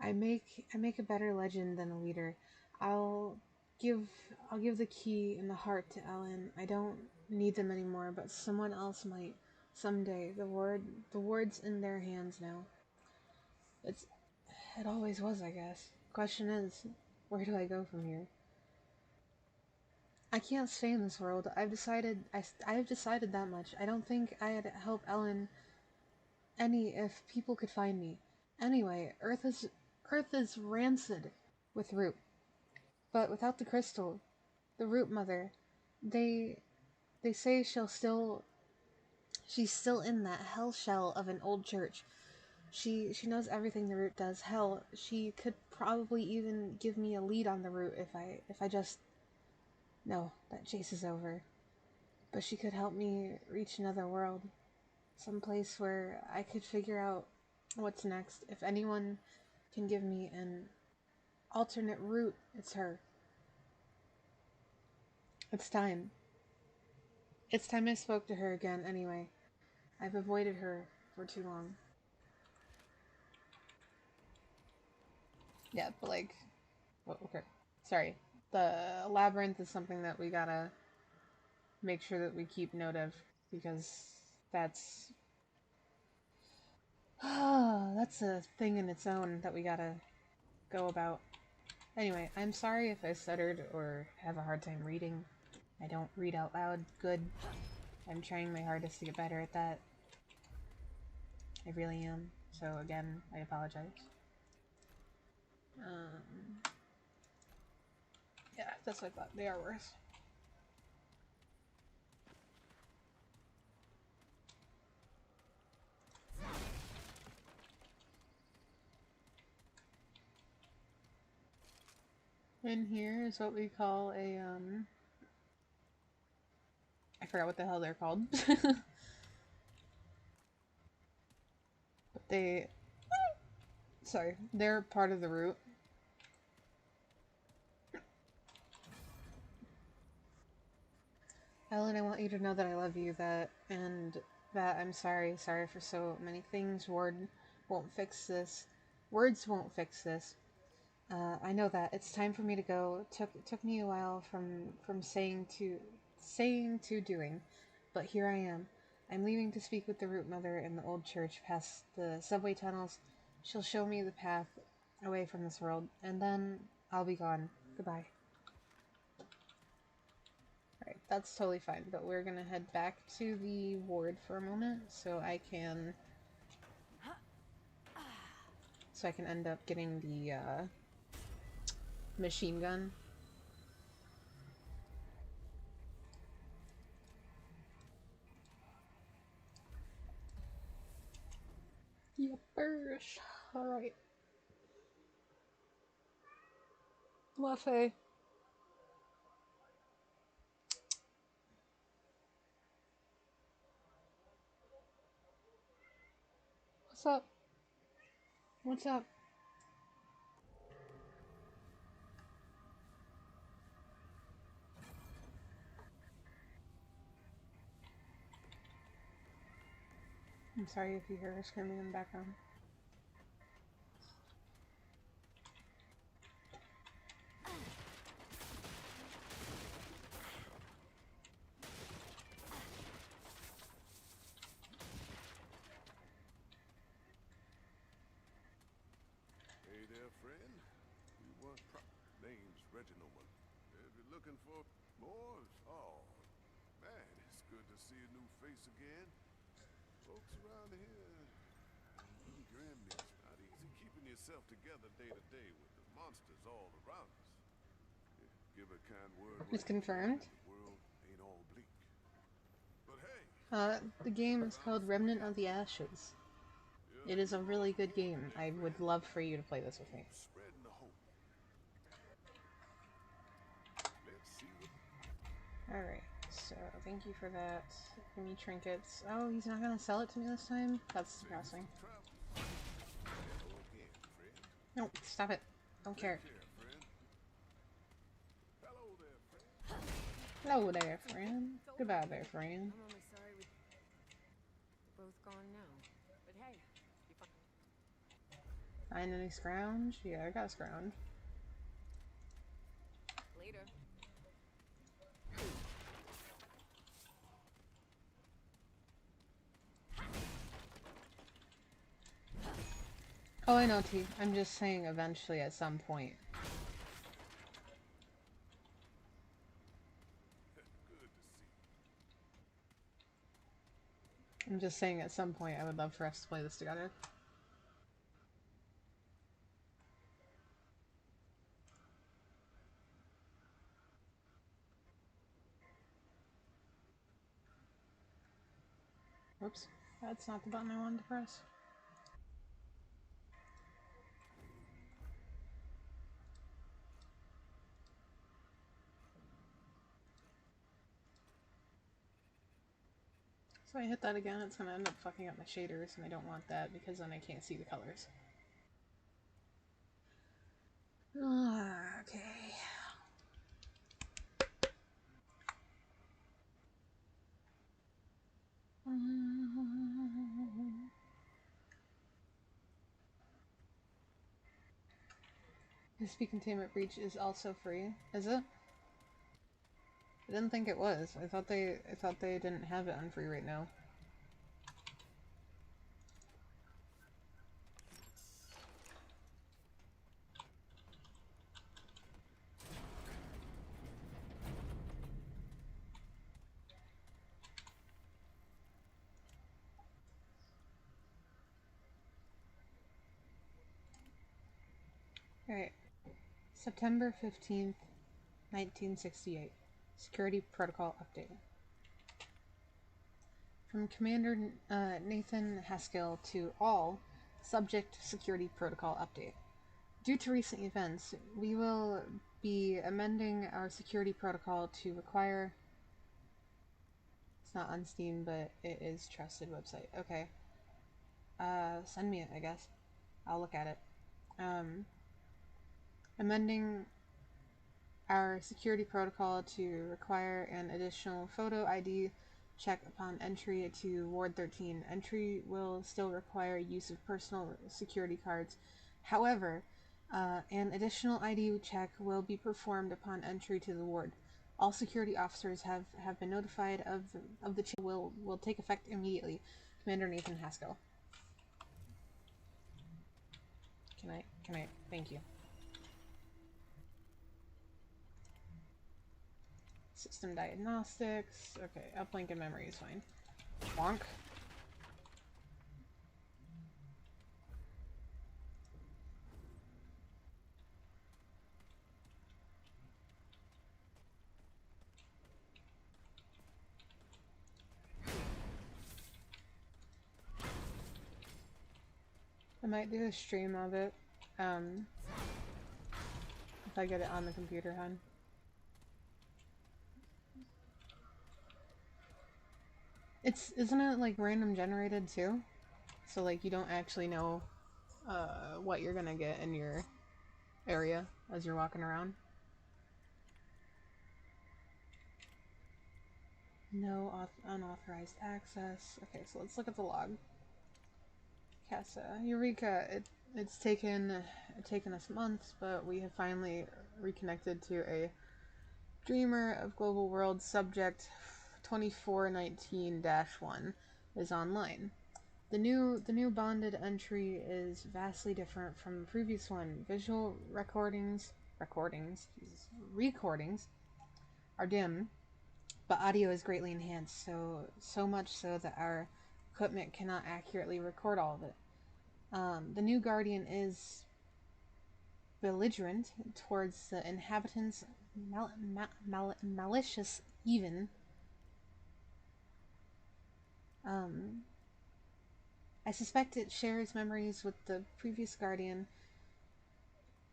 I make a better legend than a leader. I'll give the key and the heart to Ellen. I don't need them anymore, but someone else might someday. The ward's in their hands now. It always was, I guess. Question is, where do I go from here? I can't stay in this world. I've decided that much. I don't think I'd help Ellen any if people could find me. Anyway, Earth is rancid with root. But without the crystal, the root mother, they say she's still in that hell shell of an old church. She knows everything the root does. Hell, she could probably even give me a lead on the root if I just... No, that chase is over. But she could help me reach another world. Some place where I could figure out what's next. If anyone can give me an alternate route, it's her. It's time. It's time I spoke to her again anyway. I've avoided her for too long. Yeah, but like... Oh, okay. Sorry. The labyrinth is something that we gotta make sure that we keep note of, because that's a thing in its own that we gotta go about. Anyway, I'm sorry if I stuttered or have a hard time reading. I don't read out loud good. I'm trying my hardest to get better at that. I really am. So again, I apologize. Yeah, that's what I thought. They are worse. In here is what we call a, I forgot what the hell they're called. But sorry, they're part of the root. Ellen, I want you to know that I love you, and that I'm sorry for so many things. Words won't fix this. I know that. It's time for me to go. Took me a while from saying to doing, but here I am. I'm leaving to speak with the root mother in the old church past the subway tunnels. She'll show me the path away from this world, and then I'll be gone. Goodbye. Alright, that's totally fine, but we're gonna head back to the ward for a moment so I can end up getting machine gun. Yuppers. Alright. Buffet. What's up? What's up? I'm sorry if you hear her screaming in the background. Hey there, friend. We want name's Reginald. If you're looking for more, oh, man, it's good to see a new face again. Folks around here, grim. It's not easy keeping yourself together day to day with the monsters all around us. Give a kind word. It's confirmed. The world ain't all bleak. But hey, the game is called Remnant of the Ashes. It is a really good game. I would love for you to play this with me. Spreading the hope. Let's see what... Alright, so thank you for that. Give me trinkets. Oh, he's not gonna sell it to me this time? That's depressing. No, stop it. Don't care. Hello there, friend. Goodbye there, friend. I'm only sorry we're both gone now. But hey, you Find any scrounge? Yeah, I got a scrounge. later. Oh, I know, T. I'm just saying eventually at some point. I'm just saying at some point I would love for us to play this together. Oops, that's not the button I wanted to press. So I hit that again, it's gonna end up fucking up my shaders, and I don't want that because then I can't see the colors. Okay. The Speed Containment Breach is also free, is it? I didn't think it was. I thought they didn't have it on free right now. Alright. September 15th, 1968. Security Protocol Update. From Commander Nathan Haskell to all, Subject Security Protocol Update. Due to recent events, we will be amending our security protocol to require... It's not on Steam, but it is trusted website. Okay. Send me it, I guess. I'll look at it. Amending our security protocol to require an additional photo ID check upon entry to Ward 13. Entry will still require use of personal security cards. However, an additional ID check will be performed upon entry to the ward. All security officers have been notified of the change. Will take effect immediately. Commander Nathan Haskell. Can I thank you. System diagnostics. Okay, uplink and memory is fine. Bonk. I might do a stream of it. If I get it on the computer, hun. Isn't it like random generated too? So like you don't actually know what you're gonna get in your area as you're walking around. No unauthorized access. Okay, so let's look at the log. Casa, Eureka. It's taken us months, but we have finally reconnected to a dreamer of global world. Subject 2419-1 is online. The new bonded entry is vastly different from the previous one. Visual recordings are dim, but audio is greatly enhanced, so much so that our equipment cannot accurately record all of it. The new Guardian is belligerent towards the inhabitants, malicious even. I suspect it shares memories with the previous Guardian,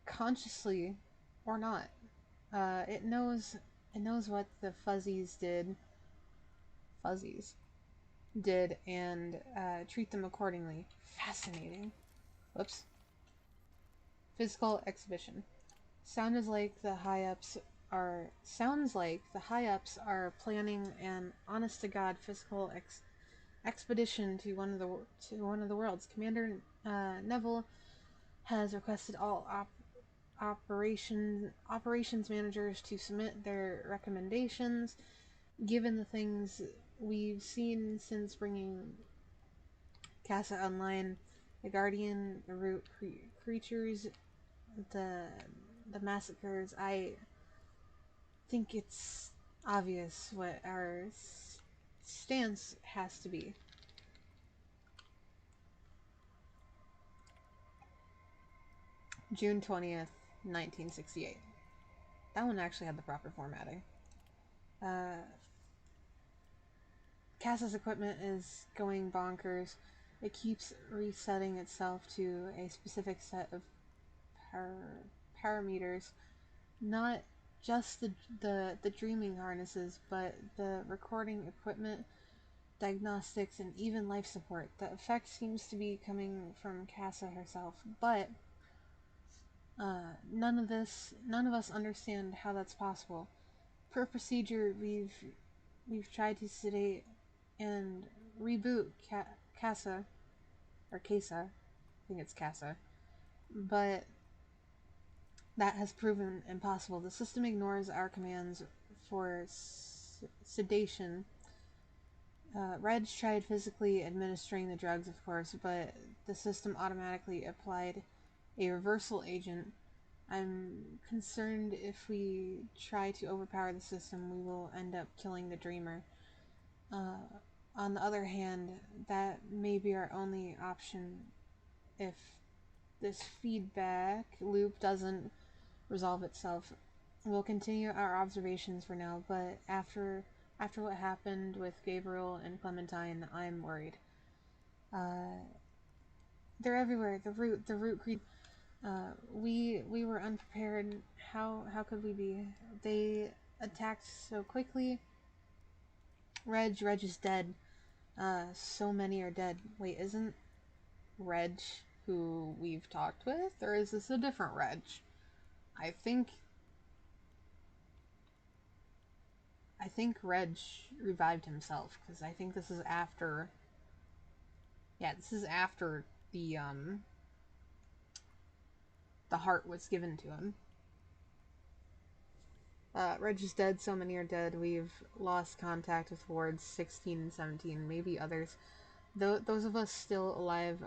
consciously or not. It knows what the Fuzzies did, and treat them accordingly. Fascinating. Whoops. Physical exhibition. Sounds like the high ups are planning an honest to god physical expedition to one of the worlds. Commander Neville has requested all operations managers to submit their recommendations. Given the things we've seen since bringing Casa online, the Guardian, the root creatures, the massacres, I think it's obvious what our stance has to be. June 20th, 1968. That one actually had the proper formatting. Casa's equipment is going bonkers. It keeps resetting itself to a specific set of parameters. Not just the dreaming harnesses, but the recording equipment, diagnostics, and even life support. The effect seems to be coming from Casa herself, but none of us understand how that's possible. Per procedure, we've tried to sedate and reboot Casa, or Casa, I think it's Casa, but that has proven impossible. The system ignores our commands for sedation. Reg tried physically administering the drugs, of course, but the system automatically applied a reversal agent. I'm concerned if we try to overpower the system, we will end up killing the dreamer. On the other hand, that may be our only option if this feedback loop doesn't resolve itself. We'll continue our observations for now, but after what happened with Gabriel and Clementine, I'm worried. They're everywhere. The root creep. We were unprepared. How could we be? They attacked so quickly. Reg is dead. So many are dead. Wait, isn't Reg who we've talked with, or is this a different Reg? I think Reg revived himself, because I think this is after. Yeah, this is after the heart was given to him. Reg is dead, so many are dead. We've lost contact with wards 16 and 17, maybe others. Those of us still alive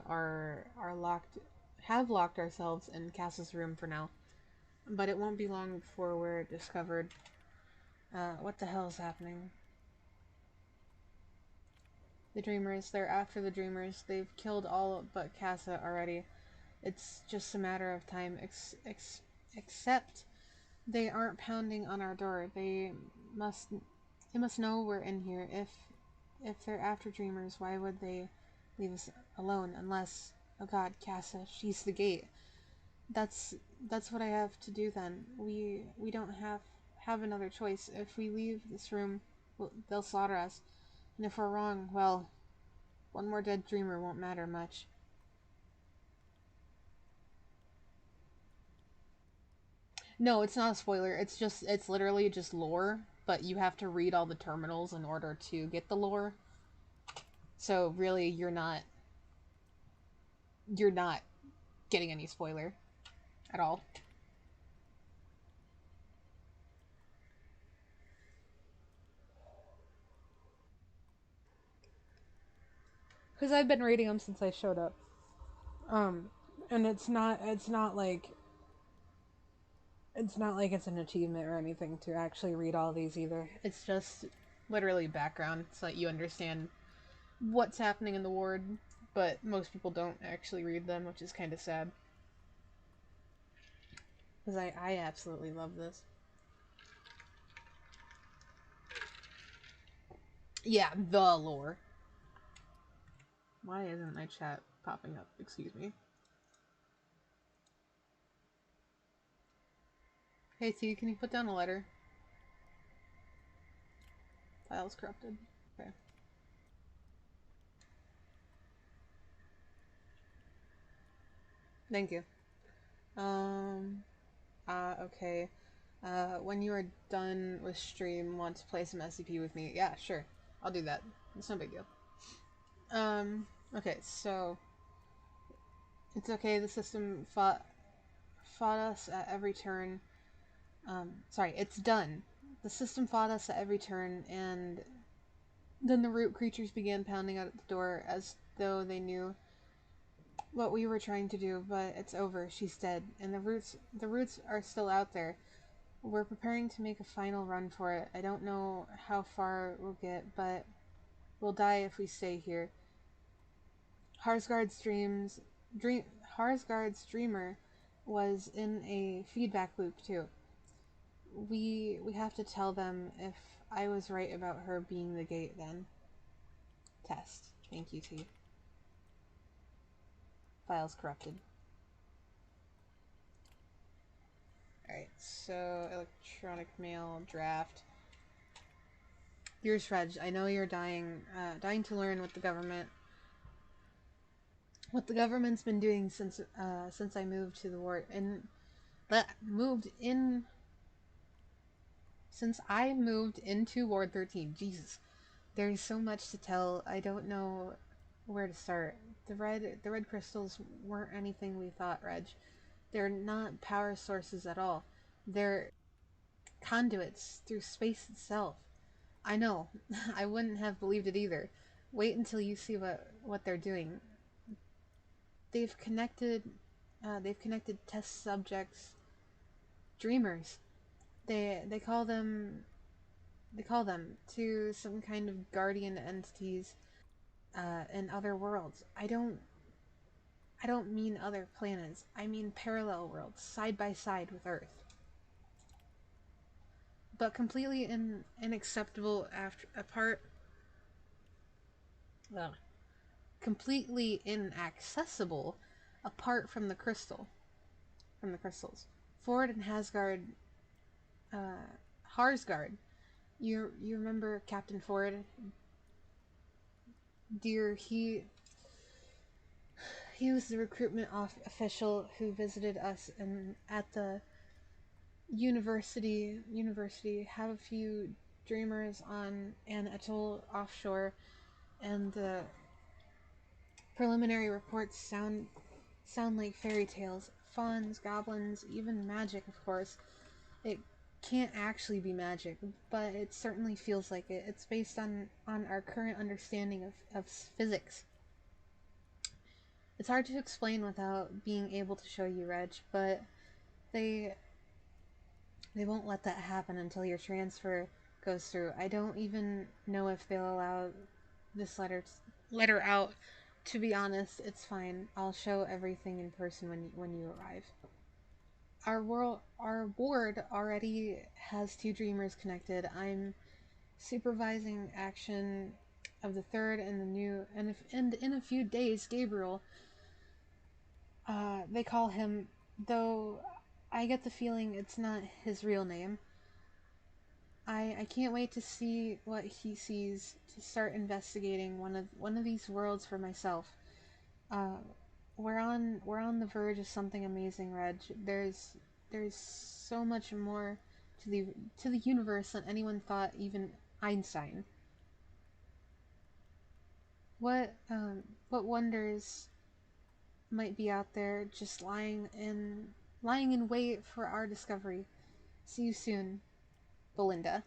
have locked ourselves in Cass's room for now. But it won't be long before we're discovered. What the hell is happening? The Dreamers, they're after the Dreamers. They've killed all but Casa already. It's just a matter of time, except they aren't pounding on our door. They must know we're in here. If they're after Dreamers, why would they leave us alone? Unless Oh god, Casa, she's the gate. That's that's what I have to do then. We don't have another choice. If we leave this room, they'll slaughter us. And if we're wrong, well, one more dead dreamer won't matter much. No, it's not a spoiler. It's literally just lore, but you have to read all the terminals in order to get the lore. So really, you're not getting any spoiler at all. Because I've been reading them since I showed up. And it's not like it's an achievement or anything to actually read all these either. It's just literally background so that you understand what's happening in the ward, but most people don't actually read them, which is kind of sad. Because I absolutely love this. Yeah, the lore. Why isn't my chat popping up? Excuse me. Hey T, can you put down a letter? File's corrupted. Okay. Thank you. Okay. When you are done with stream, want to play some SCP with me? Yeah, sure. I'll do that. It's no big deal. Okay, so it's okay. The system fought us at every turn. Sorry, it's done. The system fought us at every turn, and then the root creatures began pounding out at the door as though they knew what we were trying to do. But it's over. She's dead, and the roots are still out there. We're preparing to make a final run for it. I don't know how far we'll get, but we'll die if we stay here. Harsgard's Harsgard's dreamer was in a feedback loop too. We have to tell them if I was right about her being the gate then. Test. Thank you, T. Files corrupted. Alright, so electronic mail draft. Dearest Reg, I know you're dying to learn what the government's been doing since I moved to the ward and since I moved into Ward 13. Jesus, there's so much to tell. I don't know where to start. The red crystals weren't anything we thought, Reg. They're not power sources at all. They're conduits through space itself. I know. I wouldn't have believed it either. Wait until you see what they're doing. They've connected test subjects, dreamers. They call them to some kind of guardian entities in other worlds. I don't mean other planets. I mean parallel worlds, side by side with Earth. But completely unacceptable completely inaccessible apart from the crystals. Ford and Harsgard. You remember Captain Ford? Dear, he was the recruitment official who visited us at the university. Have a few dreamers on an atoll offshore, and the preliminary reports sound like fairy tales. Fauns, goblins, even magic, of course. It can't actually be magic, but it certainly feels like it. It's based on our current understanding of physics. It's hard to explain without being able to show you, Reg, but they won't let that happen until your transfer goes through. I don't even know if they'll allow this letter out. To be honest, it's fine. I'll show everything in person when you arrive. Our ward already has 2 dreamers connected. I'm supervising action of the third and the new, and in a few days, Gabriel they call him, though I get the feeling it's not his real name. I can't wait to see what he sees, to start investigating one of these worlds for myself. Uh, we're on the verge of something amazing, Reg. There's so much more to the universe than anyone thought, even Einstein. What wonders might be out there just lying in wait for our discovery. See you soon, Belinda.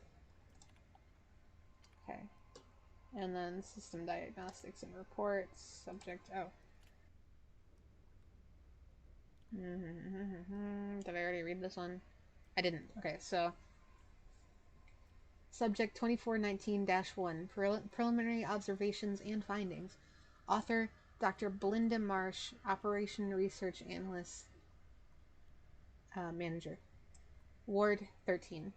Okay. And then system diagnostics and reports. Subject. Oh. Did I already read this one? I didn't. Okay, so. Subject 2419-1. Preliminary observations and findings. Author Dr. Belinda Marsh, Operation Research Analyst, Manager. Ward 13.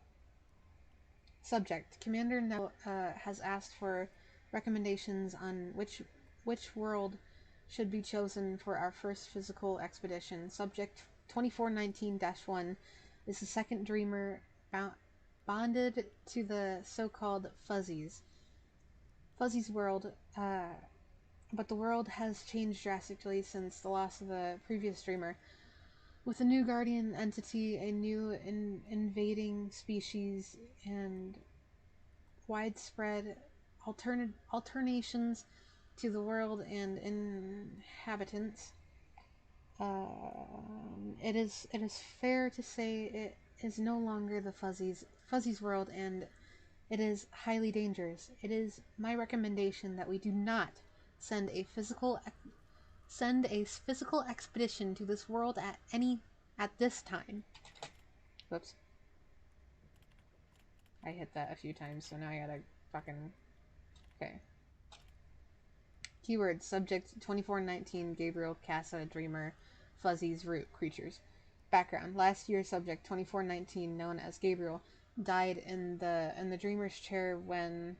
Subject: Commander Now has asked for recommendations on which world should be chosen for our first physical expedition. Subject 2419-1 is the second dreamer bonded to the so-called Fuzzies. Fuzzies world, but the world has changed drastically since the loss of the previous dreamer. With a new guardian entity, a new invading species, and widespread alternations to the world and inhabitants, it is fair to say it is no longer the Fuzzies world, and it is highly dangerous. It is my recommendation that we do not send a physical expedition to this world at this time. Whoops. I hit that a few times, so now I gotta fucking... Okay. Keyword: Subject 2419, Gabriel, Casa, Dreamer, Fuzzies, Root, Creatures. Background: Last year, Subject 2419, known as Gabriel, died in the Dreamer's chair when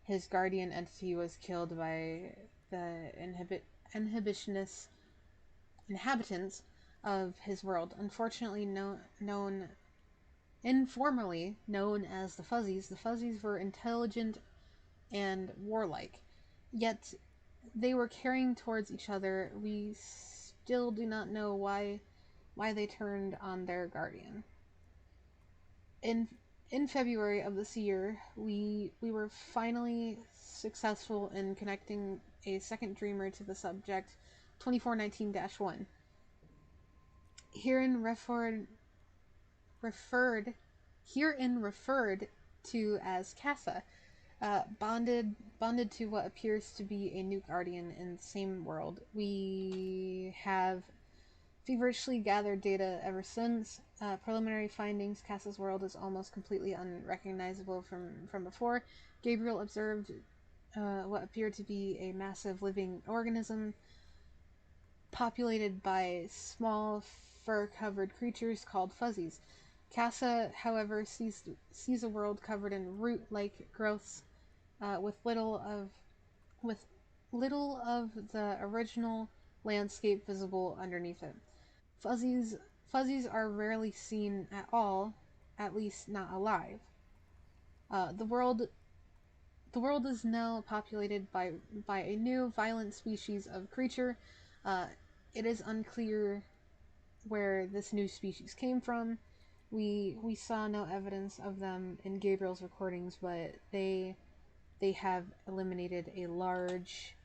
his guardian entity was killed by the inhabitants of his world. Unfortunately, informally known as the Fuzzies were intelligent and warlike, yet they were carrying towards each other. We still do not know why they turned on their guardian. In February of this year, we were finally successful in connecting a second dreamer to the subject 2419-1. Herein referred to as Casa, bonded to what appears to be a new guardian in the same world. We have feverishly gathered data ever since. Preliminary findings: Casa's world is almost completely unrecognizable from before. Gabriel observed what appeared to be a massive living organism populated by small fur-covered creatures called Fuzzies. Casa, however, sees a world covered in root-like growths, with little of the original landscape visible underneath it. Fuzzies are rarely seen at all, at least not alive. The world is now populated by a new violent species of creature. It is unclear where this new species came from. We saw no evidence of them in Gabriel's recordings, but they have eliminated a large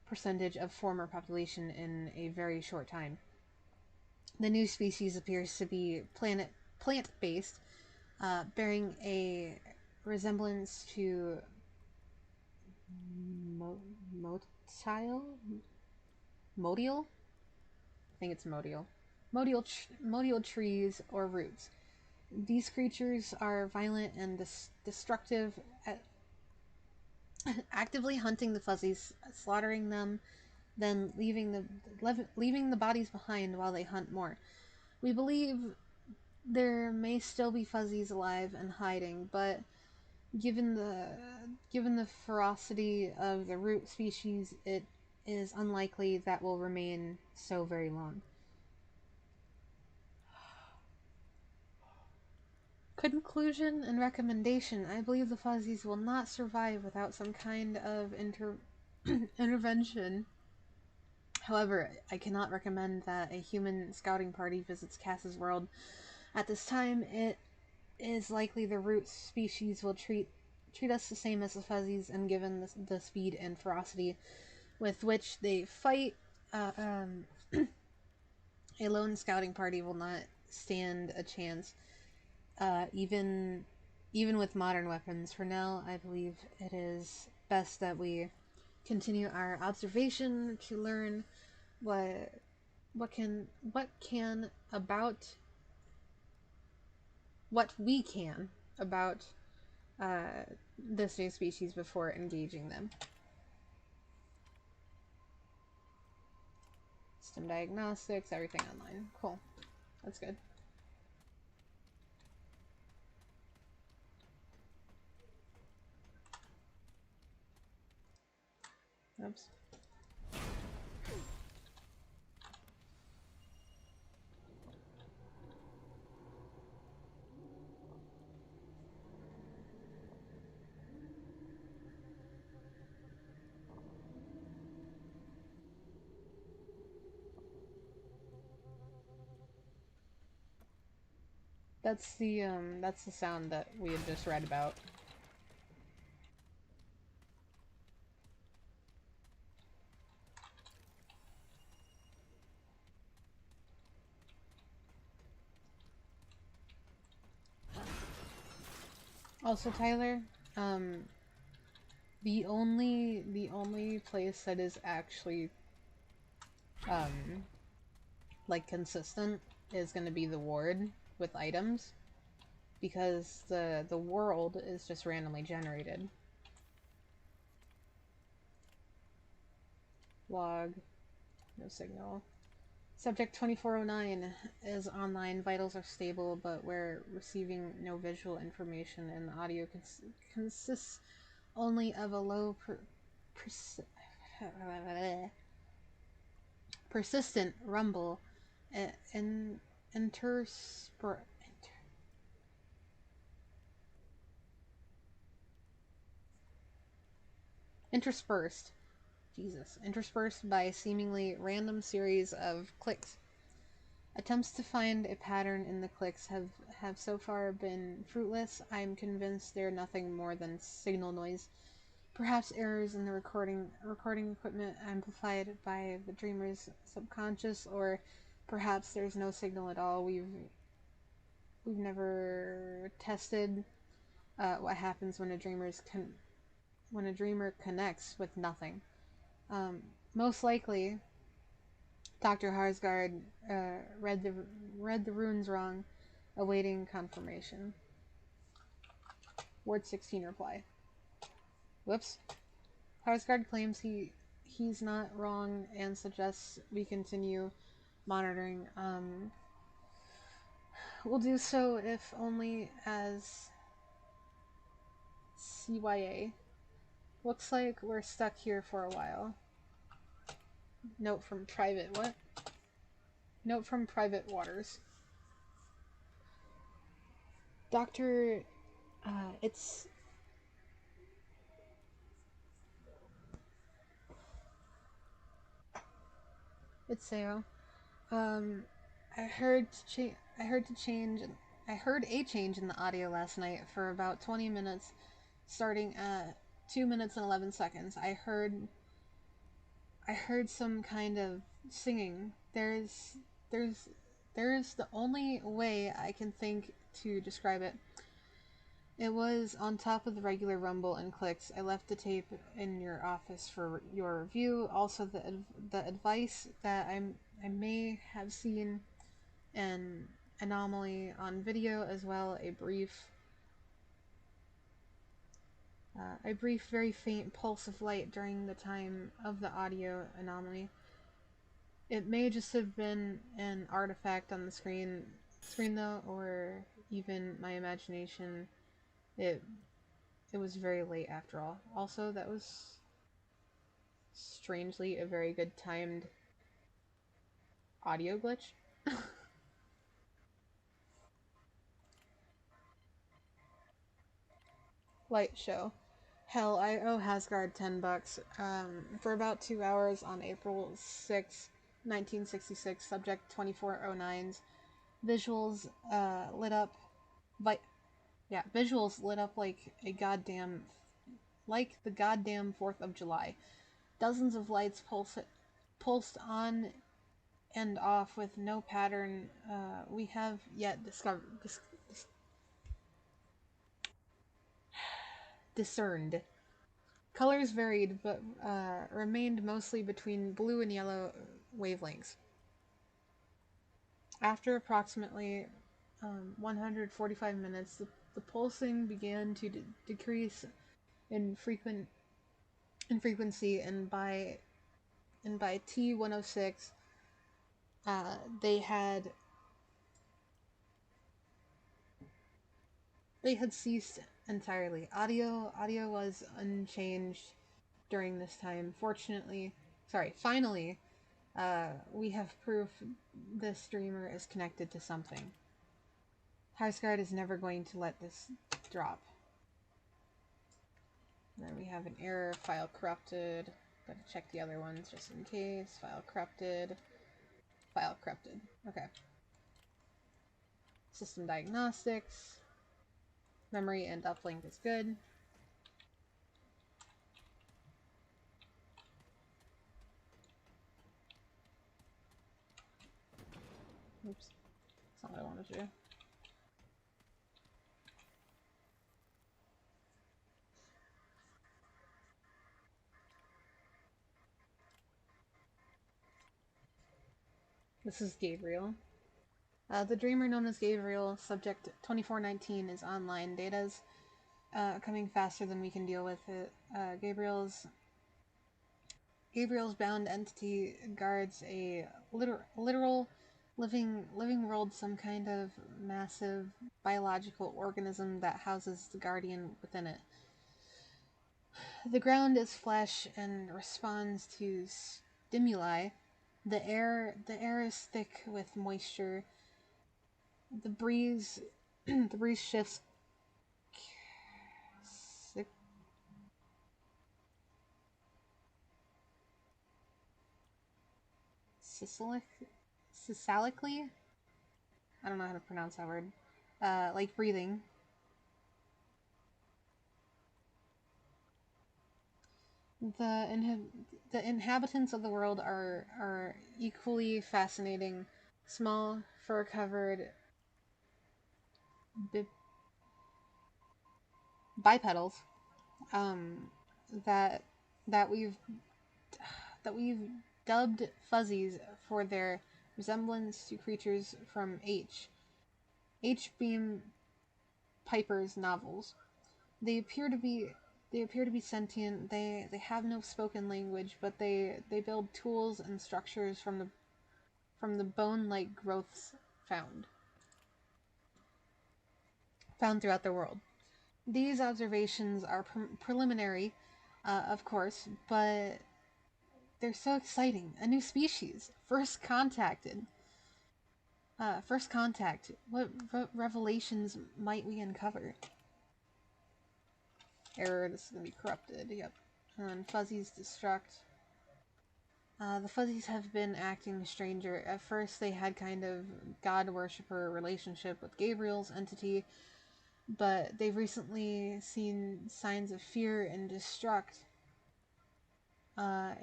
percentage of former population in a very short time. The new species appears to be plant-based, bearing a resemblance to modial? I think it's modial. Modial trees or roots. These creatures are violent and destructive, actively hunting the Fuzzies, slaughtering them, then leaving the bodies behind while they hunt more. We believe there may still be Fuzzies alive and hiding, but given the ferocity of the root species, it is unlikely that will remain so very long. Conclusion and recommendation. I believe the Fuzzies will not survive without some kind of intervention. However, I cannot recommend that a human scouting party visits Cass's world. At this time, it is likely the root species will treat us the same as the Fuzzies, and given the speed and ferocity with which they fight, a lone scouting party will not stand a chance, even with modern weapons. For now, I believe it is best that we continue our observation to learn what we can about this new species before engaging them. System diagnostics, everything online. Cool. That's good. Oops. That's the sound that we had just read about. Also, Tyler, the only place that is actually like consistent is going to be the ward with items, because the world is just randomly generated. Log, no signal. Subject 2409 is online. Vitals are stable, but we're receiving no visual information, and the audio consists only of a low persistent rumble and interspersed by a seemingly random series of clicks. Attempts to find a pattern in the clicks have so far been fruitless. I'm convinced they're nothing more than signal noise. Perhaps errors in the recording equipment amplified by the dreamer's subconscious, or perhaps there's no signal at all. We've never tested what happens when a dreamer connects with nothing. Most likely, Dr. Harsgard read the runes wrong, awaiting confirmation. Ward 16 reply. Whoops. Harsgard claims he's not wrong and suggests we continue monitoring. We'll do so, if only as CYA. Looks like we're stuck here for a while. Note from private waters. Doctor, it's Sao. I heard a change in the audio last night for about 20 minutes, starting at 2 minutes and 11 seconds. I heard some kind of singing. There's the only way I can think to describe it. It was on top of the regular rumble and clicks. I left the tape in your office for your review. Also, the advice that I may have seen an anomaly on video as well. A brief, very faint pulse of light during the time of the audio anomaly. It may just have been an artifact on the screen though, or even my imagination. It was very late after all. Also, that was strangely a very good timed audio glitch. light show. Hell, I owe Hasgard $10 for about 2 hours on April 6, 1966. Subject 2409's visuals lit up, visuals lit up like the goddamn 4th of July. Dozens of lights pulsed on and off with no pattern we have yet discerned. Colors varied, but remained mostly between blue and yellow wavelengths. After approximately 145 minutes, the pulsing began to decrease in frequency, and by T106, they had ceased entirely. Audio was unchanged during this time. Finally, we have proof this streamer is connected to something. Harsgard is never going to let this drop. And then we have an error, file corrupted. Gotta check the other ones just in case. File corrupted. File corrupted. Okay. System diagnostics. Memory and uplink is good. Oops. That's not what I wanted to do. This is Gabriel. The dreamer known as Gabriel, subject 2419, is online. Data's coming faster than we can deal with it. Gabriel's bound entity guards a literal living world, some kind of massive biological organism that houses the guardian within it. The ground is flesh and responds to stimuli. The air is thick with moisture. The breeze shifts cyclically. I don't know how to pronounce that word. Like breathing. The inhabitants of the world are equally fascinating. Small, fur-covered bipedals that we've dubbed fuzzies for their resemblance to creatures from H. Beam Piper's novels. They appear to be sentient. They have no spoken language, but they build tools and structures from the bone-like growths found throughout the world. These observations are preliminary, of course, but they're so exciting. A new species, first contact. What revelations might we uncover? Error, this is going to be corrupted, yep. And fuzzies destruct. The fuzzies have been acting stranger. At first they had kind of god-worshipper relationship with Gabriel's entity, but they've recently seen signs of fear and destruct. A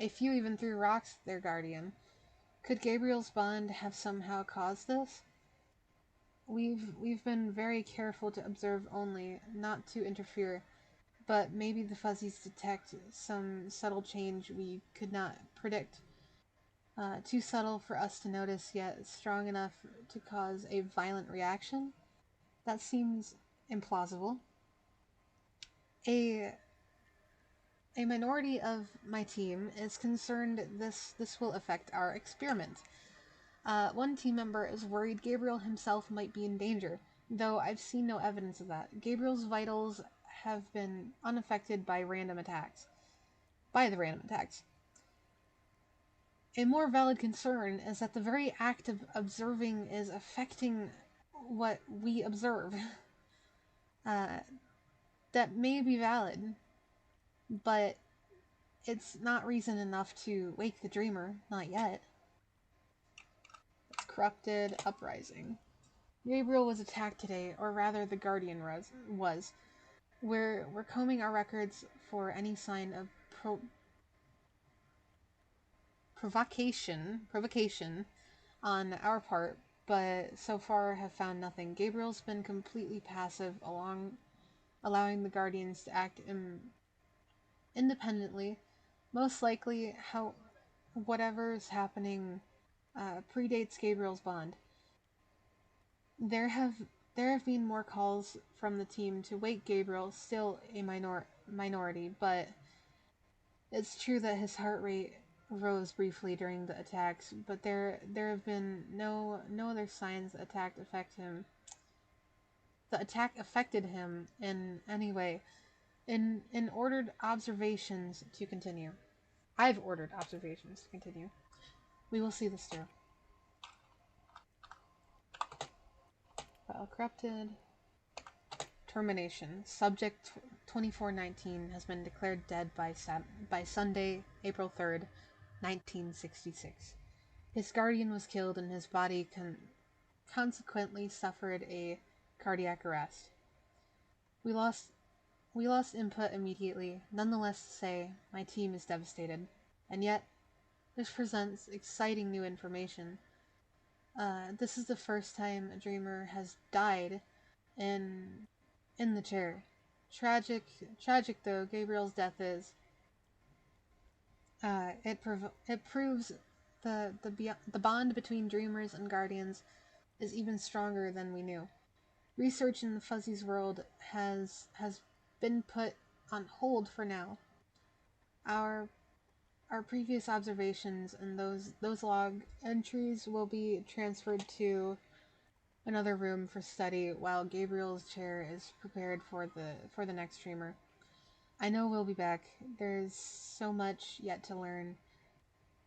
few even threw rocks at their guardian. Could Gabriel's bond have somehow caused this? We've been very careful to observe only, not to interfere, but maybe the fuzzies detect some subtle change we could not predict. Too subtle for us to notice, yet strong enough to cause a violent reaction? That seems implausible. A minority of my team is concerned this will affect our experiment. One team member is worried Gabriel himself might be in danger, though I've seen no evidence of that. Gabriel's vitals have been unaffected by the random attacks. A more valid concern is that the very act of observing is affecting what we observe. that may be valid, but it's not reason enough to wake the dreamer. Not yet. It's corrupted uprising. Gabriel was attacked today, or rather the Guardian was. We're combing our records for any sign of provocation on our part, but so far have found nothing. Gabriel's been completely passive, allowing the Guardians to act independently. Most likely, whatever's happening predates Gabriel's bond. There have been more calls from the team to wake Gabriel, still a minority, but it's true that his heart rate rose briefly during the attacks, but there have been no other signs the attack affected him in any way. In ordered observations to continue. I've ordered observations to continue. We will see this through. File corrupted. Termination. Subject 2419 has been declared dead by Sunday, April 3rd, 1966. His guardian was killed and his body consequently suffered a cardiac arrest. We lost input immediately. Nonetheless to say, my team is devastated. And yet, this presents exciting new information. This is the first time a dreamer has died in the chair. Tragic though Gabriel's death is. It proves the bond between dreamers and guardians is even stronger than we knew. Research in the Fuzzy's world has been put on hold for now. Our previous observations and those log entries will be transferred to another room for study while Gabriel's chair is prepared for the next dreamer. I know we'll be back. There's so much yet to learn.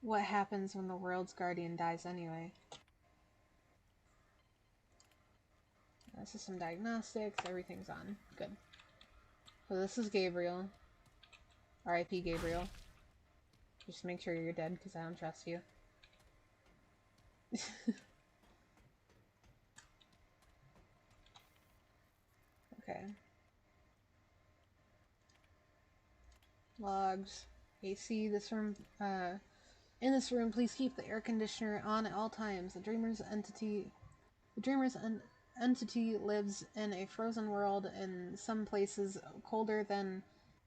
What happens when the world's guardian dies anyway? This is some diagnostics. Everything's on. Good. So this is Gabriel. R.I.P. Gabriel. Just make sure you're dead because I don't trust you. Okay. Logs. AC. This room. In this room, please keep the air conditioner on at all times. The dreamer's entity lives in a frozen world, in some places colder than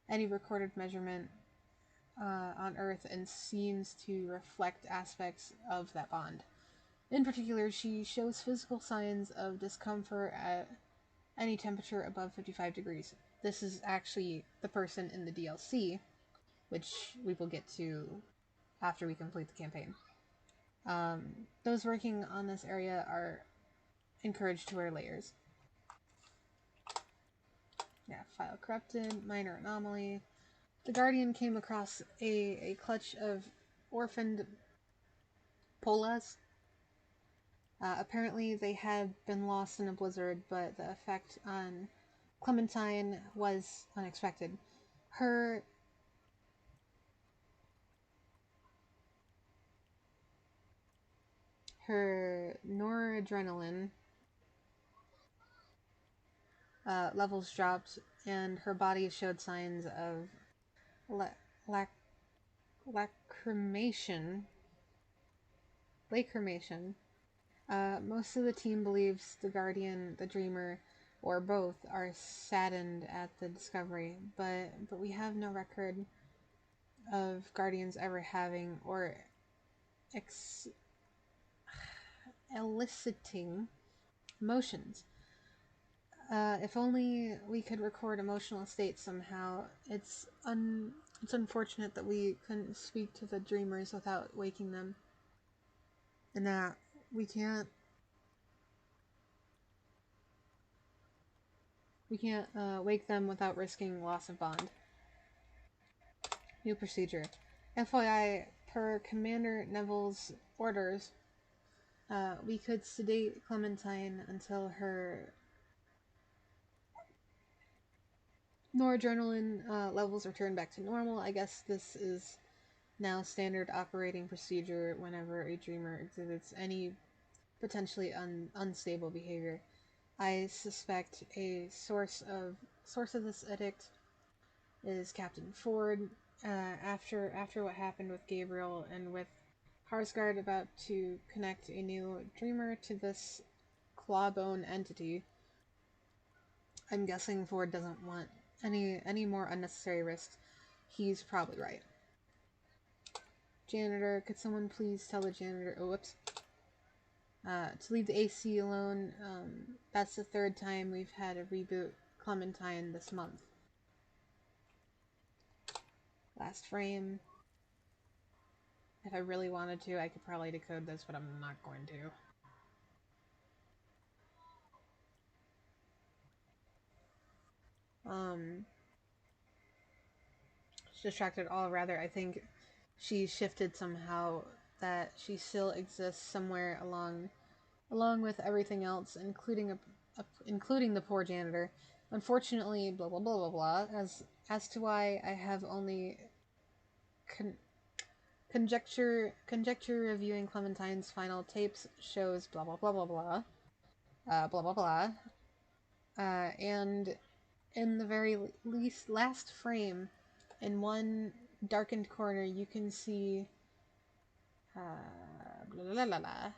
any recorded measurement on Earth, and seems to reflect aspects of that bond. In particular, she shows physical signs of discomfort at any temperature above 55 degrees. This is actually the person in the DLC, which we will get to after we complete the campaign. Those working on this area are encouraged to wear layers. Yeah, file corrupted, minor anomaly. The Guardian came across a clutch of orphaned Polas. Apparently they had been lost in a blizzard, but the effect on Clementine was unexpected. Her noradrenaline levels dropped, and her body showed signs of lacrimation. Most of the team believes the Guardian, the Dreamer, or both are saddened at the discovery, but we have no record of Guardians ever having or eliciting emotions. If only we could record emotional states somehow. It's unfortunate that we couldn't speak to the dreamers without waking them, and that we can't wake them without risking loss of bond. New procedure. FYI, per Commander Neville's orders, we could sedate Clementine until her Noradrenaline levels return back to normal. I guess this is now standard operating procedure whenever a dreamer exhibits any potentially unstable behavior. I suspect a source of this edict is Captain Ford. After what happened with Gabriel and with Harsgard about to connect a new dreamer to this clawbone entity, I'm guessing Ford doesn't want any more unnecessary risks. He's probably right. Janitor, could someone please tell the janitor? Oh, whoops. To leave the AC alone. That's the third time we've had a reboot Clementine this month. Last frame. If I really wanted to, I could probably decode this, but I'm not going to. Distracted all rather. I think she shifted somehow, that she still exists somewhere along with everything else, including the poor janitor. Unfortunately, blah blah blah blah blah. As to why, I have only conjecture reviewing Clementine's final tapes shows blah blah blah blah blah. Blah blah blah. And in the very last frame, in one darkened corner, you can see blah blah blah blah.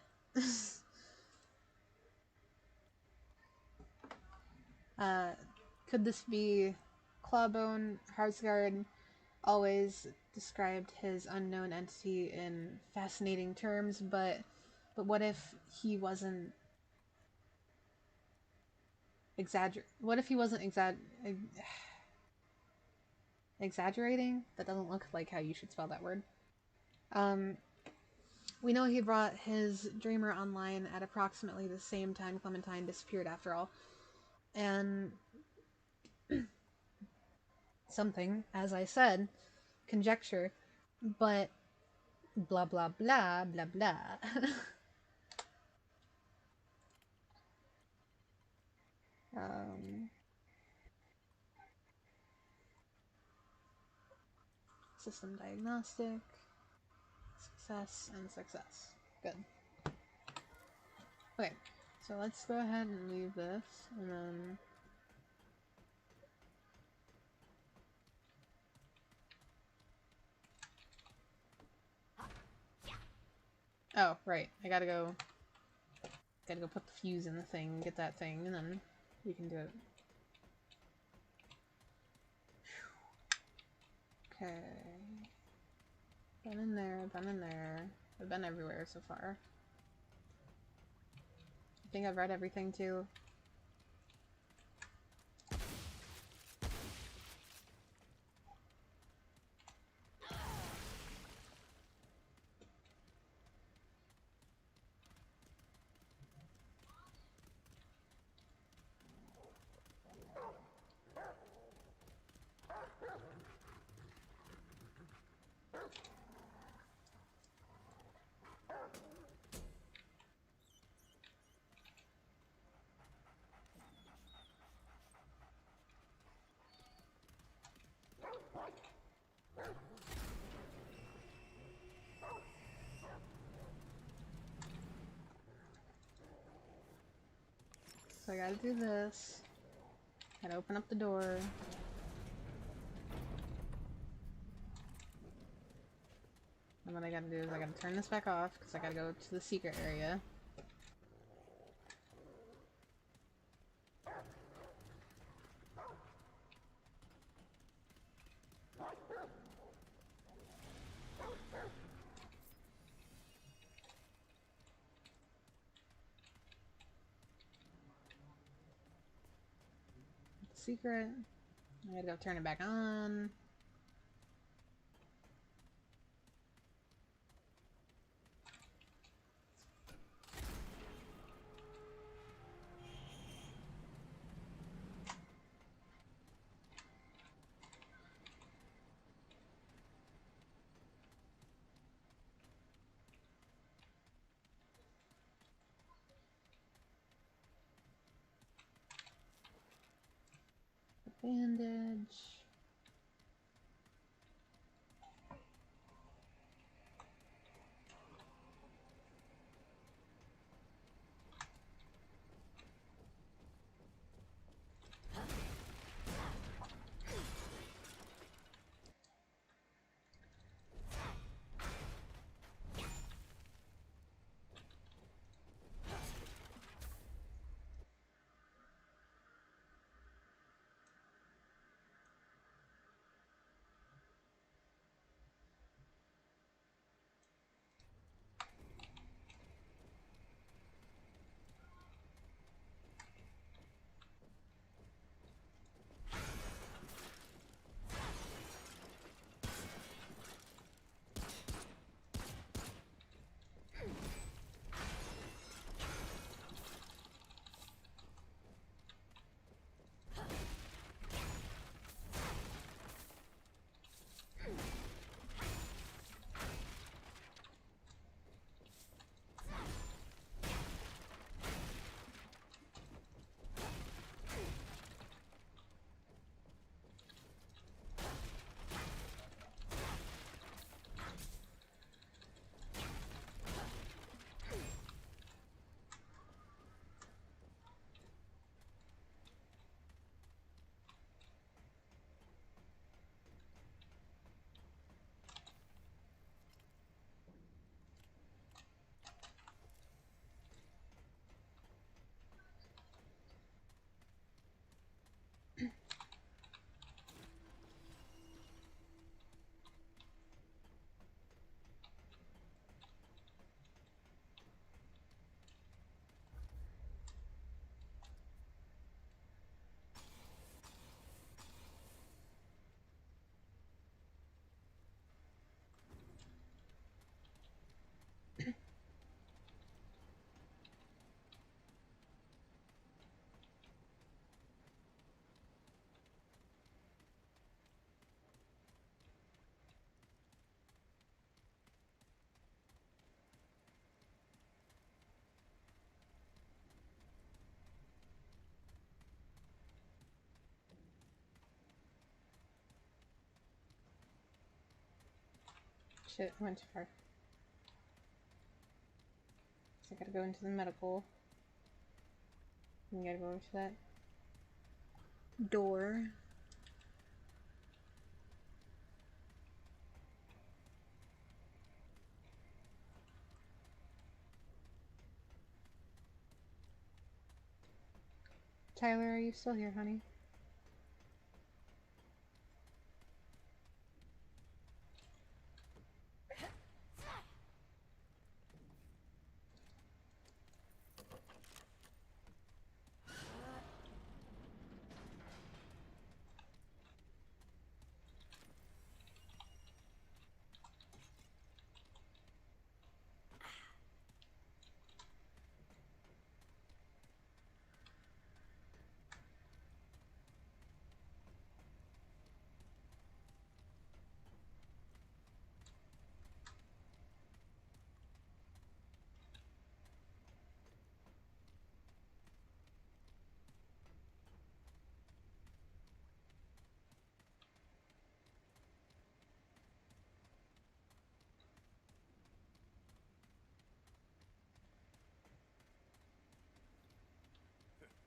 Could this be Clawbone? Harsgard always described his unknown entity in fascinating terms, but what if he wasn't exaggerating? That doesn't look like how you should spell that word. We know he brought his dreamer online at approximately the same time Clementine disappeared after all. And something, as I said, conjecture, but blah blah blah blah blah. System diagnostic, success, and success. Good. Okay, so let's go ahead and leave this, and then oh, right. I gotta go put the fuse in the thing, get that thing, and then we can do it. Okay. Been in there, I've been everywhere so far. I think I've read everything too. So I gotta do this. Gotta open up the door. And what I gotta do is I gotta turn this back off because I gotta go to the secret area. Secret. I gotta go turn it back on. Bandage. Shit, I went too far. So I gotta go into the medical. You gotta go over to that door. Tyler, are you still here, honey?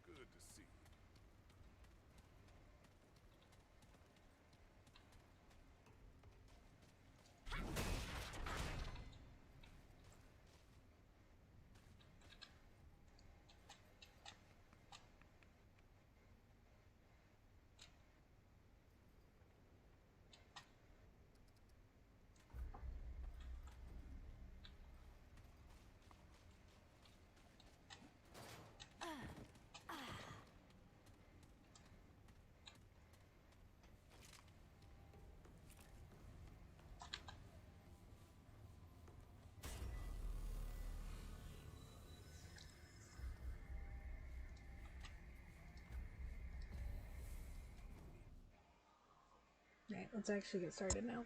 Good to see you. Right, let's actually get started now.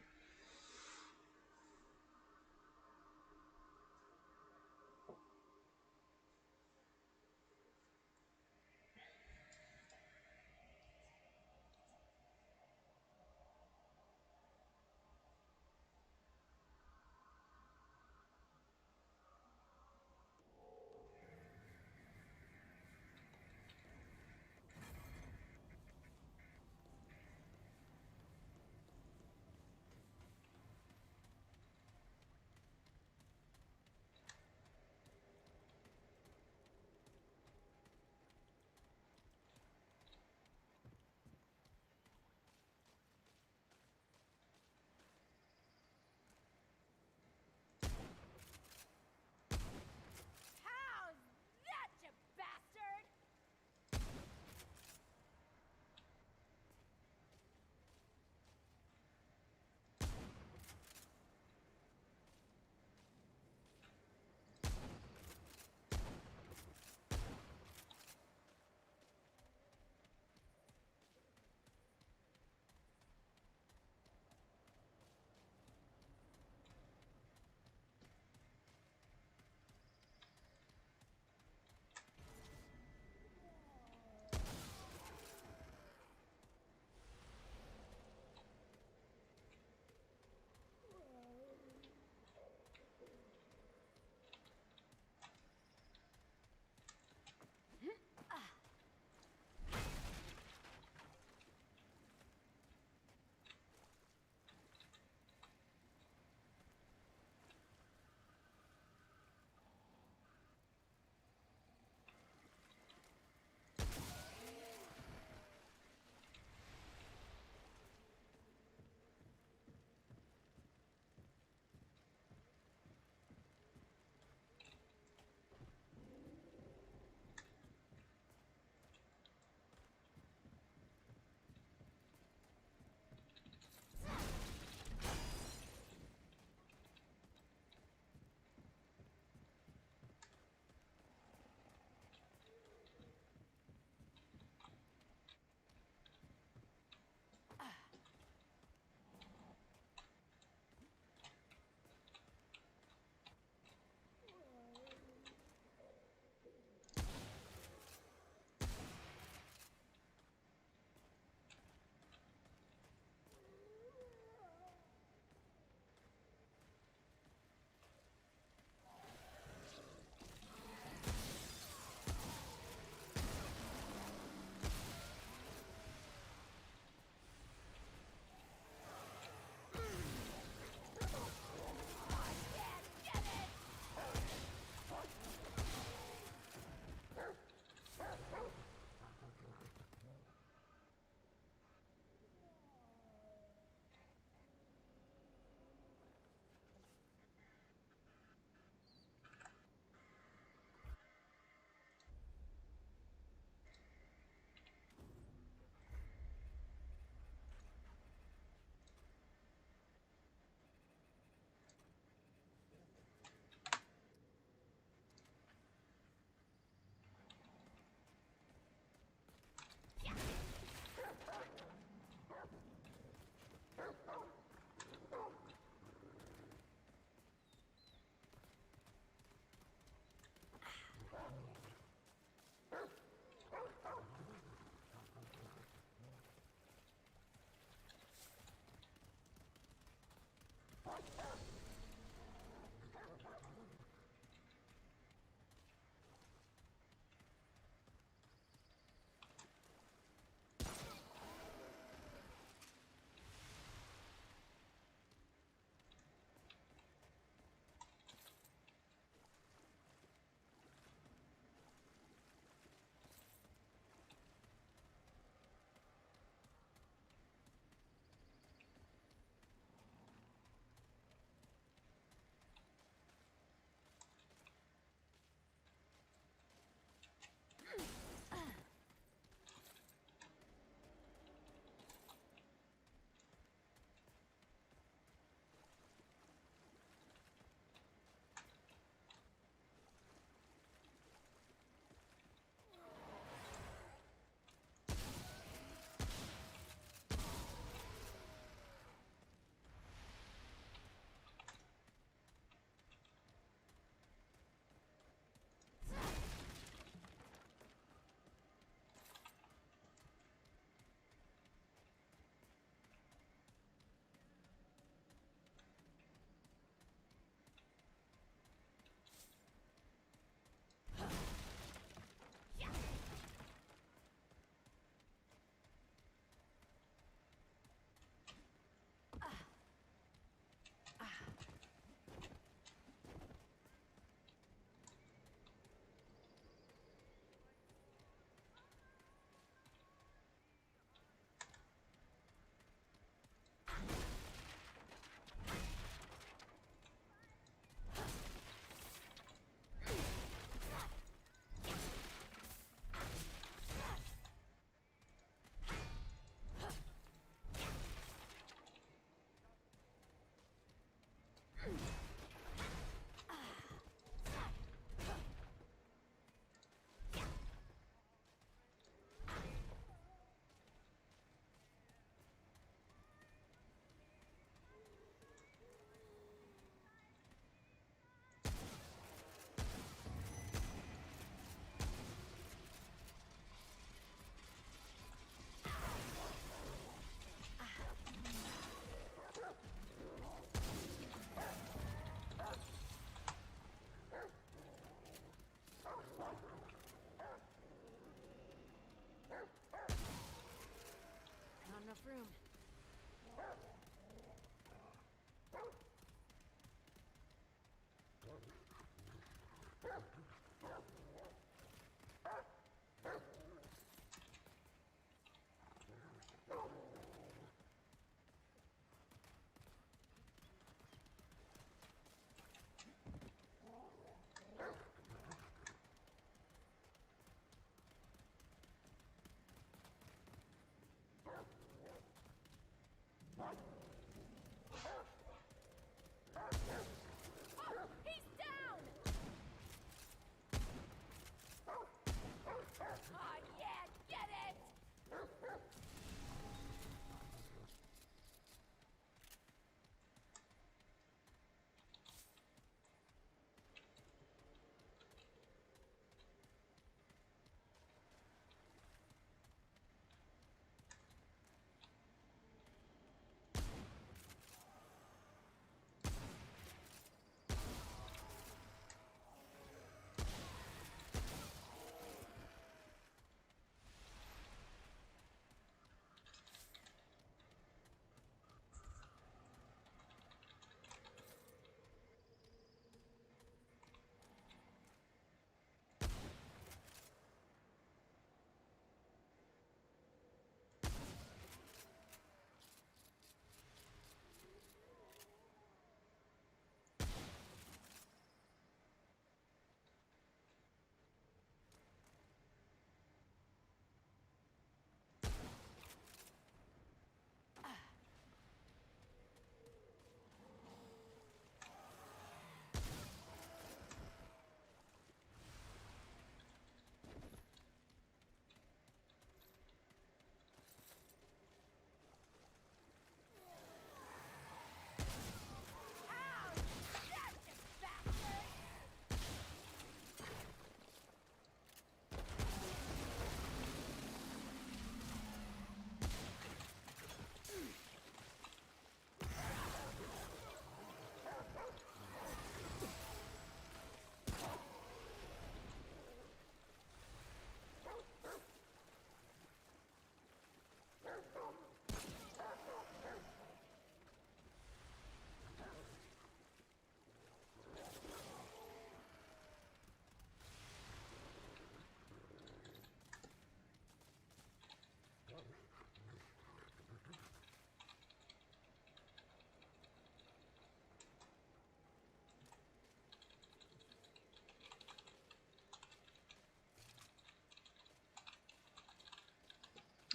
enough room.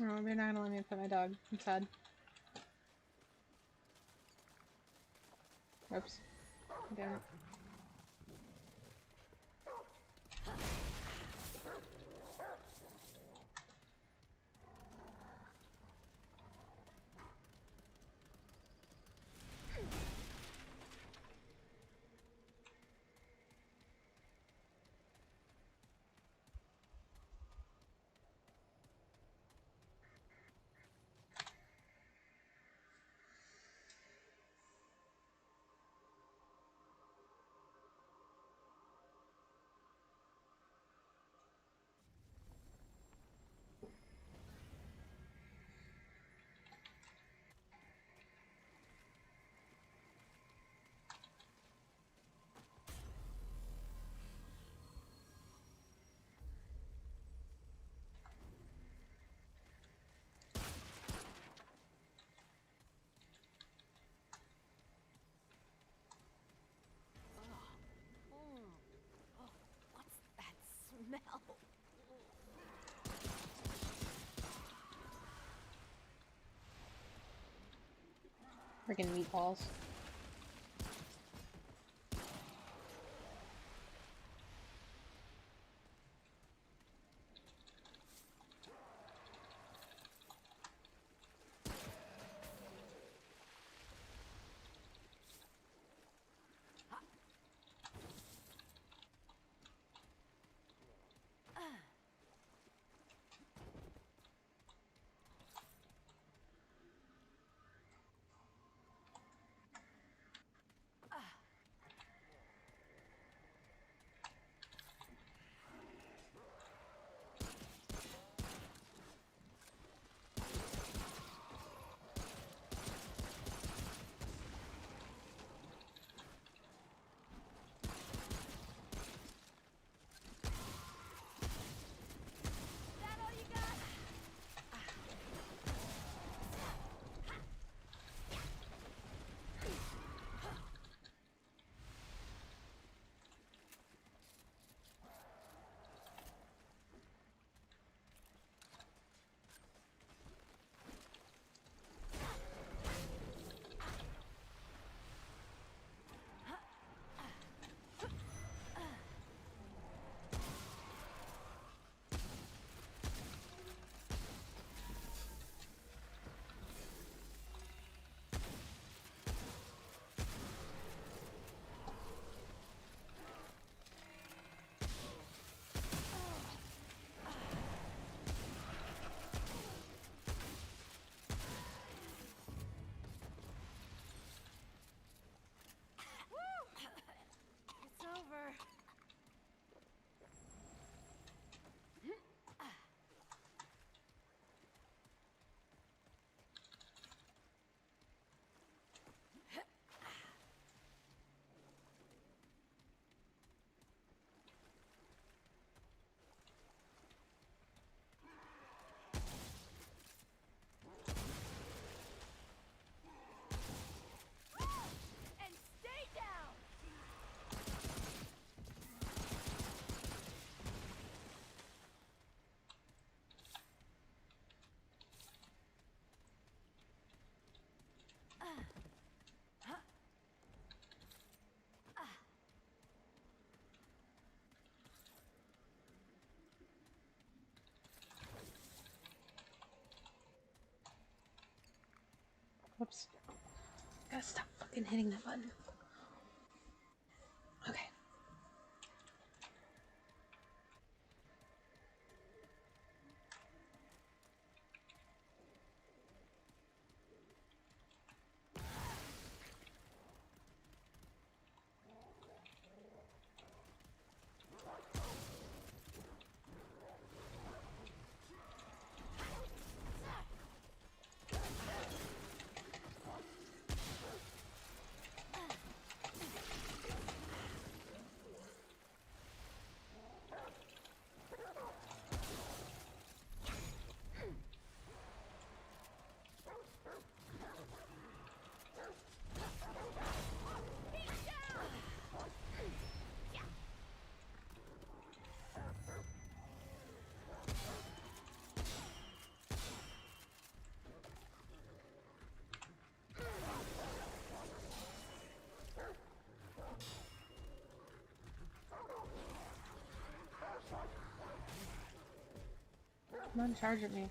Oh, they're not gonna let me pet my dog. I'm sad. Oops. Damn it. Smell. Freaking meatballs. gotta stop fucking hitting that button. Okay. Come on, charge at me.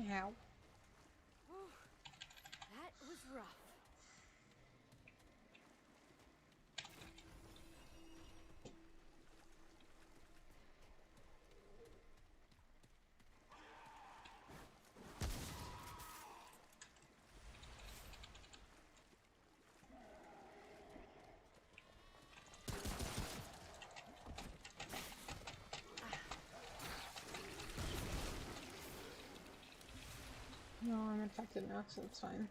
Ow. That was rough. No, I'm infected now, so it's fine.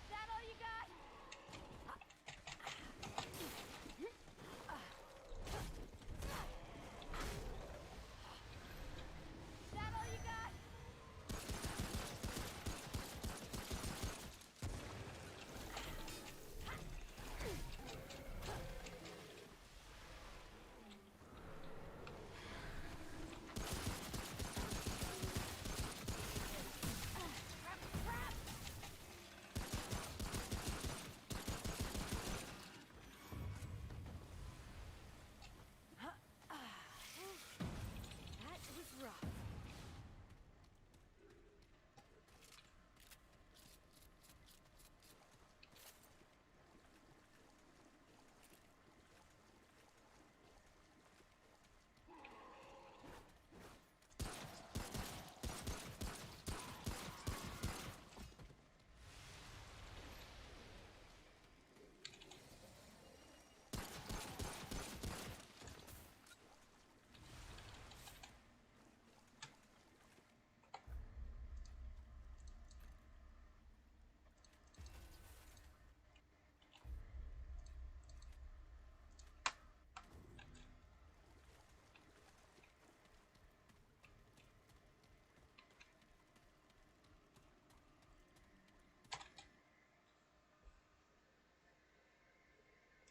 That all you got? That all you got? That was rough.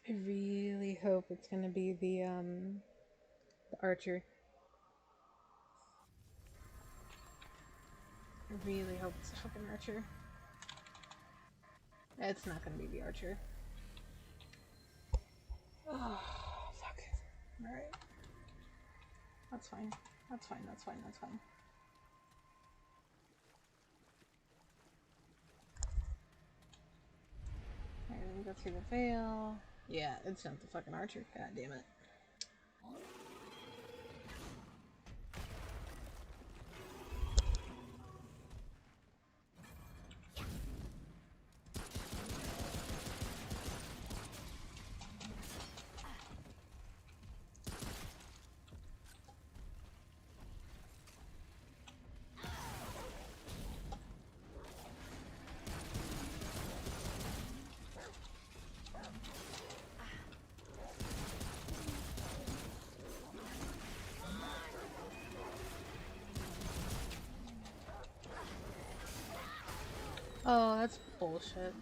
I really hope it's gonna be the archer. I really hope it's the fucking archer. It's not gonna be the archer. Oh, fuck. Alright. That's fine. That's fine, that's fine, that's fine. Alright, let me go through the veil. Yeah, it's not the fucking archer. God damn it. Oh, that's bullshit.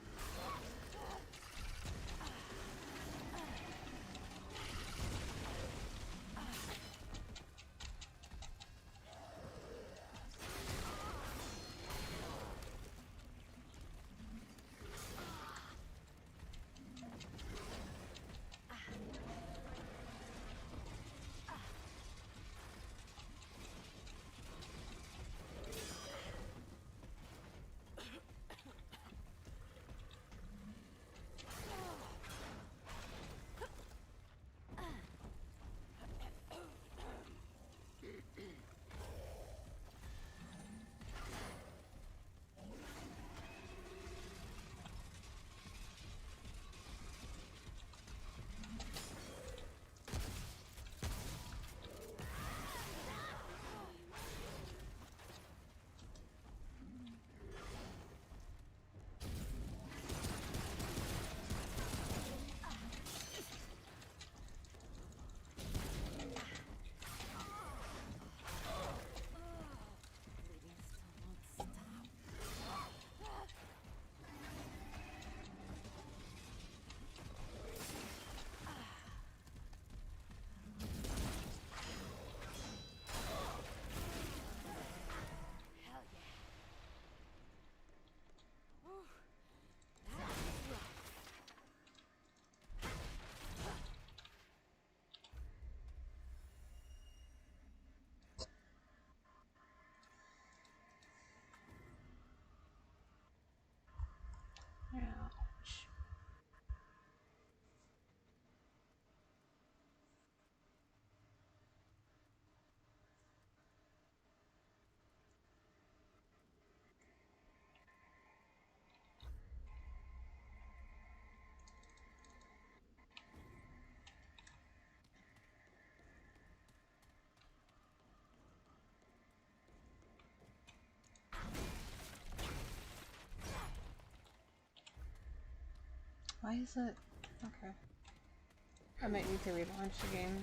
Ouch. Why is it? Okay. I might need to relaunch the game.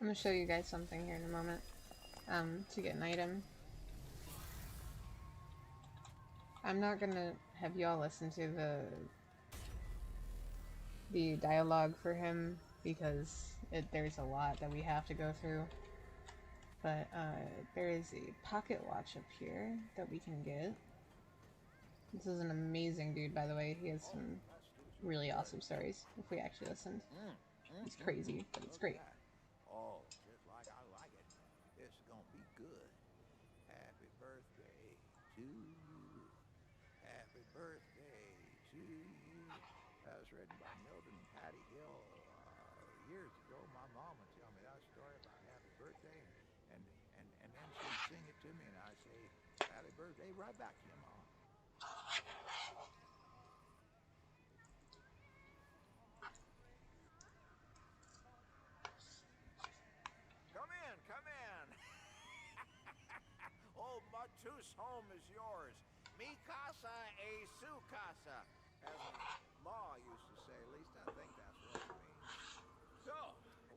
I'm gonna show you guys something here in a moment. To get an item. I'm not gonna have y'all listen to the dialogue for him because there's a lot that we have to go through. But there is a pocket watch up here that we can get. This is an amazing dude, by the way. He has some really awesome stories if we actually listened. It's crazy, but it's great. Oh, just like I like it. This is gonna be good. Happy birthday to you. Happy birthday to you. That was written by Milton and Patty Gill years ago. My mom would tell me that story about happy birthday, and then she'd sing it to me, and I'd say, happy birthday right back to you, Mom. Come in, come in. Oh, su casa, as my ma used to say. At least I think that's what it means. So,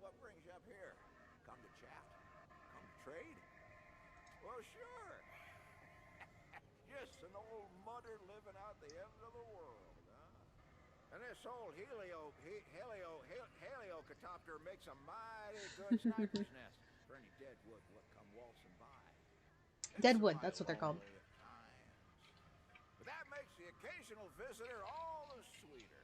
what brings you up here? Come to chat? Come to trade? Well, sure. Just an old mudder living out the end of the world, huh? And this old heliocopter makes a mighty good sniper's nest for any deadwood what come waltzing by. Deadwood, that's what they're called. But that makes the occasional visitor all the sweeter.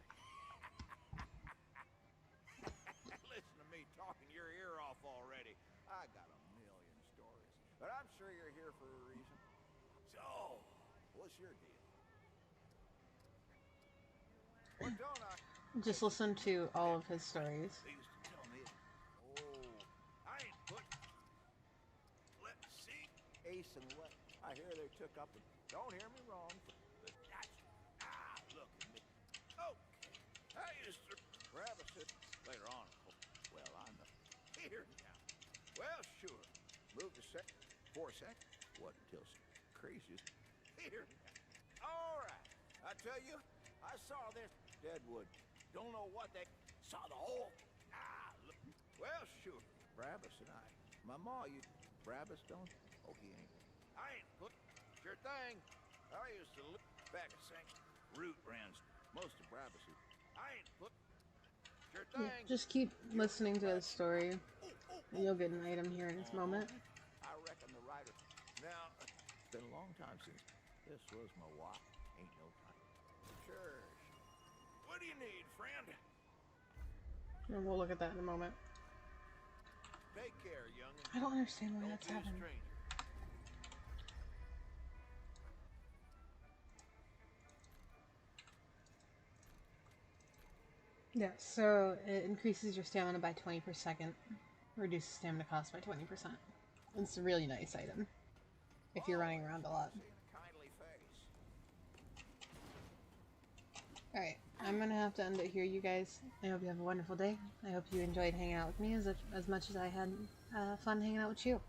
Listen to me talking your ear off already. I got a million stories, but I'm sure you're here for a reason. So, what's your deal? What don't I? Just listen to all of his stories. They used to tell me, oh, I ain't put. Let's see. Ace and what? I hear they took up and don't hear me wrong. But that's look at me. Okay. I used to grab a sip later on. Well, I'm the here now. Well, sure. Move to 4 seconds. What until crazy here now. All right. I tell you, I saw this deadwood. Don't know what they saw the whole. Look. Well, sure. Brabus and I. My ma, you Brabus don't? Oh, he ain't. I ain't put. Sure thing. I used to live back at St. Root Rands. Most of Brabus. I ain't put. Sure Yeah, thing. just keep listening to his story. And you'll get an item here in this moment. I reckon the writer. Now, it's been a long time since this was my wife. Ain't no time. Sure. What do you need, friend? And we'll look at that in a moment. Take care, youngin. I don't understand why Don't that's be a happening. stranger. Yeah, so it increases your stamina by 20 per second. Reduces stamina cost by 20%. It's a really nice item. If you're running around a lot. Alright, I'm gonna have to end it here, you guys. I hope you have a wonderful day. I hope you enjoyed hanging out with me as much as I had fun hanging out with you.